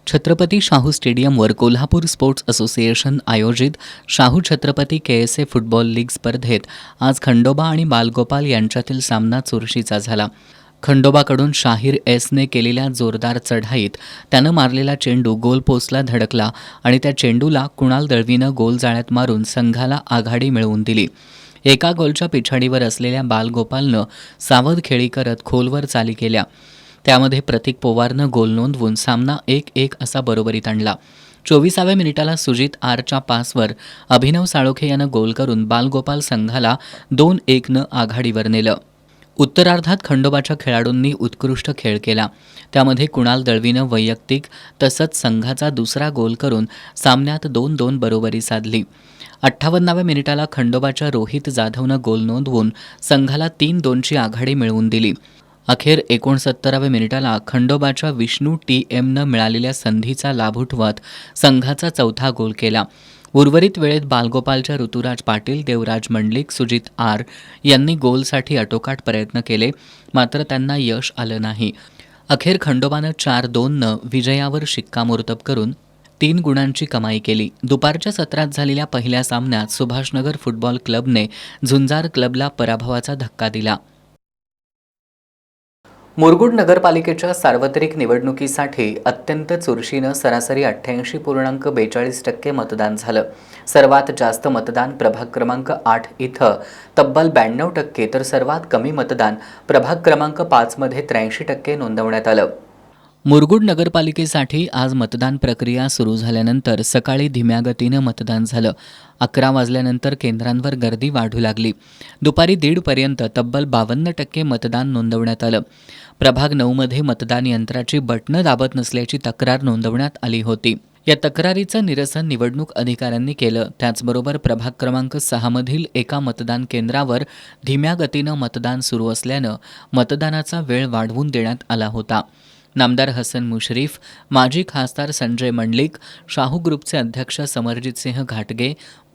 छत्रपती शाहू स्टेडियमवर कोल्हापूर स्पोर्ट्स असोसिएशन आयोजित Shahu Chhatrapati KSA football league स्पर्धेत आज खंडोबा आणि बालगोपाल यांच्यातील सामना चुरशीचा झाला. खंडोबाकडून शाहीर एसने केलेल्या जोरदार चढाईत त्यानं मारलेला चेंडू गोल पोस्टला धडकला आणि त्या चेंडूला कुणाल दळवीनं गोल जाळ्यात मारून संघाला आघाडी मिळवून दिली. एका गोलच्या पिछाडीवर असलेल्या बालगोपालनं सावध खेळी करत खोलवर चाली केल्या. त्यामध्ये प्रतीक पोवारनं गोल नोंदवून सामना 1-1 असा बरोबरीत आणला. 24व्या मिनिटाला सुजित आरच्या पासवर अभिनव साळोखे यानं गोल करून बालगोपाल संघाला 2-1नं आघाडीवर नेलं. उत्तरार्धात खंडोबाच्या खेळाडूंनी उत्कृष्ट खेळ केला. त्यामध्ये कुणाल दळवीनं वैयक्तिक तसंच संघाचा दुसरा गोल करून सामन्यात 2-2 बरोबरी साधली. 58व्या मिनिटाला खंडोबाच्या रोहित जाधवनं गोल नोंदवून संघाला 3-2ची आघाडी मिळवून दिली. अखेर 69व्या मिनिटाला खंडोबाच्या विष्णू TMनं मिळालेल्या संधीचा लाभ उठवत संघाचा चौथा गोल केला. उर्वरित वेळेत बालगोपालच्या ऋतुराज पाटील, देवराज मंडलिक, सुजित आर यांनी गोलसाठी आटोकाट प्रयत्न केले, मात्र त्यांना यश आलं नाही. अखेर खंडोबानं 4-2नं विजयावर शिक्कामोर्तब करून 3 गुणांची कमाई केली. दुपारच्या सत्रात झालेल्या पहिल्या सामन्यात सुभाषनगर फुटबॉल क्लबने झुंजार क्लबला पराभवाचा धक्का दिला. मुरगुड नगरपालिकेच्या सार्वत्रिक निवडणुकीसाठी अत्यंत चुरशीनं सरासरी 88.42% मतदान झालं. सर्वात जास्त मतदान प्रभाग क्रमांक 8 इथं तब्बल 92% तर सर्वात कमी मतदान प्रभाग क्रमांक 5 मध्ये 83% नोंदवण्यात आलं. मुरगुड नगरपालिकेसाठी आज मतदान प्रक्रिया सुरू झाल्यानंतर सकाळी धीम्या गतीनं मतदान झालं. 11 वाजल्यानंतर केंद्रांवर गर्दी वाढू लागली. दुपारी 1:30 पर्यंत तब्बल 52% मतदान नोंदवण्यात आलं. प्रभाग 9 मध्ये मतदान यंत्राची बटणं दाबत नसल्याची तक्रार नोंदवण्यात आली होती. या तक्रारीचं निरसन निवडणूक अधिकाऱ्यांनी केलं. त्याचबरोबर प्रभाग क्रमांक 6 मधील एका मतदान केंद्रावर धीम्या गतीनं मतदान सुरू असल्यानं मतदानाचा वेळ वाढवून देण्यात आला होता. नामदार हसन मुश्रीफ, माजी खासदार संजय मंडलिक, शाहू ग्रुपचे अध्यक्ष समरजितसिंह घाटगे,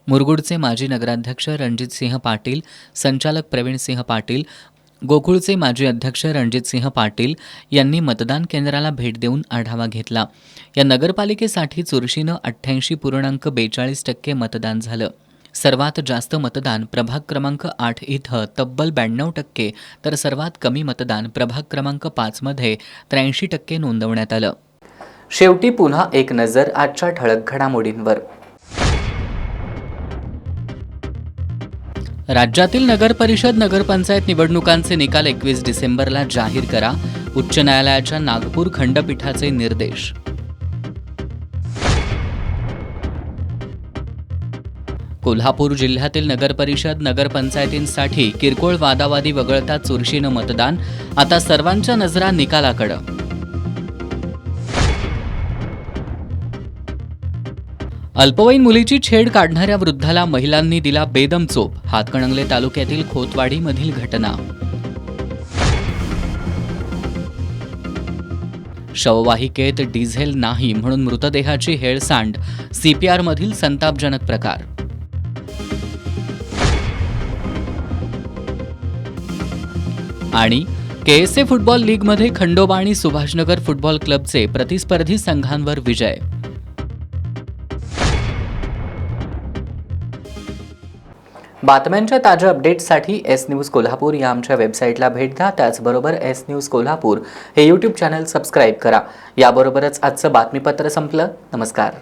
मुरगुडचे माजी नगराध्यक्ष रणजितसिंह पाटील, संचालक प्रवीणसिंह पाटील, गोकुळचे माजी अध्यक्ष रणजितसिंह पाटील यांनी मतदान केंद्राला भेट देऊन आढावा घेतला. या नगरपालिकेसाठी चुरशीनं 88.42% मतदान झालं. सर्वात जास्त मतदान प्रभाग क्रमांक 8 इथं तब्बल 92%, तर सर्वात कमी मतदान प्रभाग क्रमांक 5 मध्ये 83% नोंदवण्यात आलं. शेवटी पुन्हा एक नजर आजच्या ठळक घडामोडींवर. राज्यातील नगर परिषद नगरपंचायत निवडणुकांचे निकाल 21 डिसेंबरला जाहीर करा. उच्च न्यायालयाच्या नागपूर खंडपीठाचे निर्देश. कोल्हापूर जिल्ह्यातील नगरपरिषद नगरपंचायतींसाठी किरकोळ वादावादी वगळता चुरशीनं मतदान. आता सर्वांच्या नजरा निकालाकडं. अल्पवयीन मुलीची छेड काढणाऱ्या वृद्धाला महिलांनी दिला बेदम चोप. हातकणंगले तालुक्यातील खोतवाडीमधील घटना. शववाहिकेत डिझेल नाही म्हणून मृतदेहाची हेळसांड. CPR मधील संतापजनक प्रकार. आणि KSA फुटबॉल लीगमध्ये खंडोबा आणि सुभाषनगर फुटबॉल क्लबचे प्रतिस्पर्धी संघांवर विजय. बातम्यांच्या ताज्या अपडेट्ससाठी एस न्यूज कोल्हापूर या आमच्या वेबसाईटला भेट द्या. त्याचबरोबर एस न्यूज कोल्हापूर हे यूट्यूब चॅनल सबस्क्राईब करा. याबरोबरच आजचं बातमीपत्र संपलं. नमस्कार.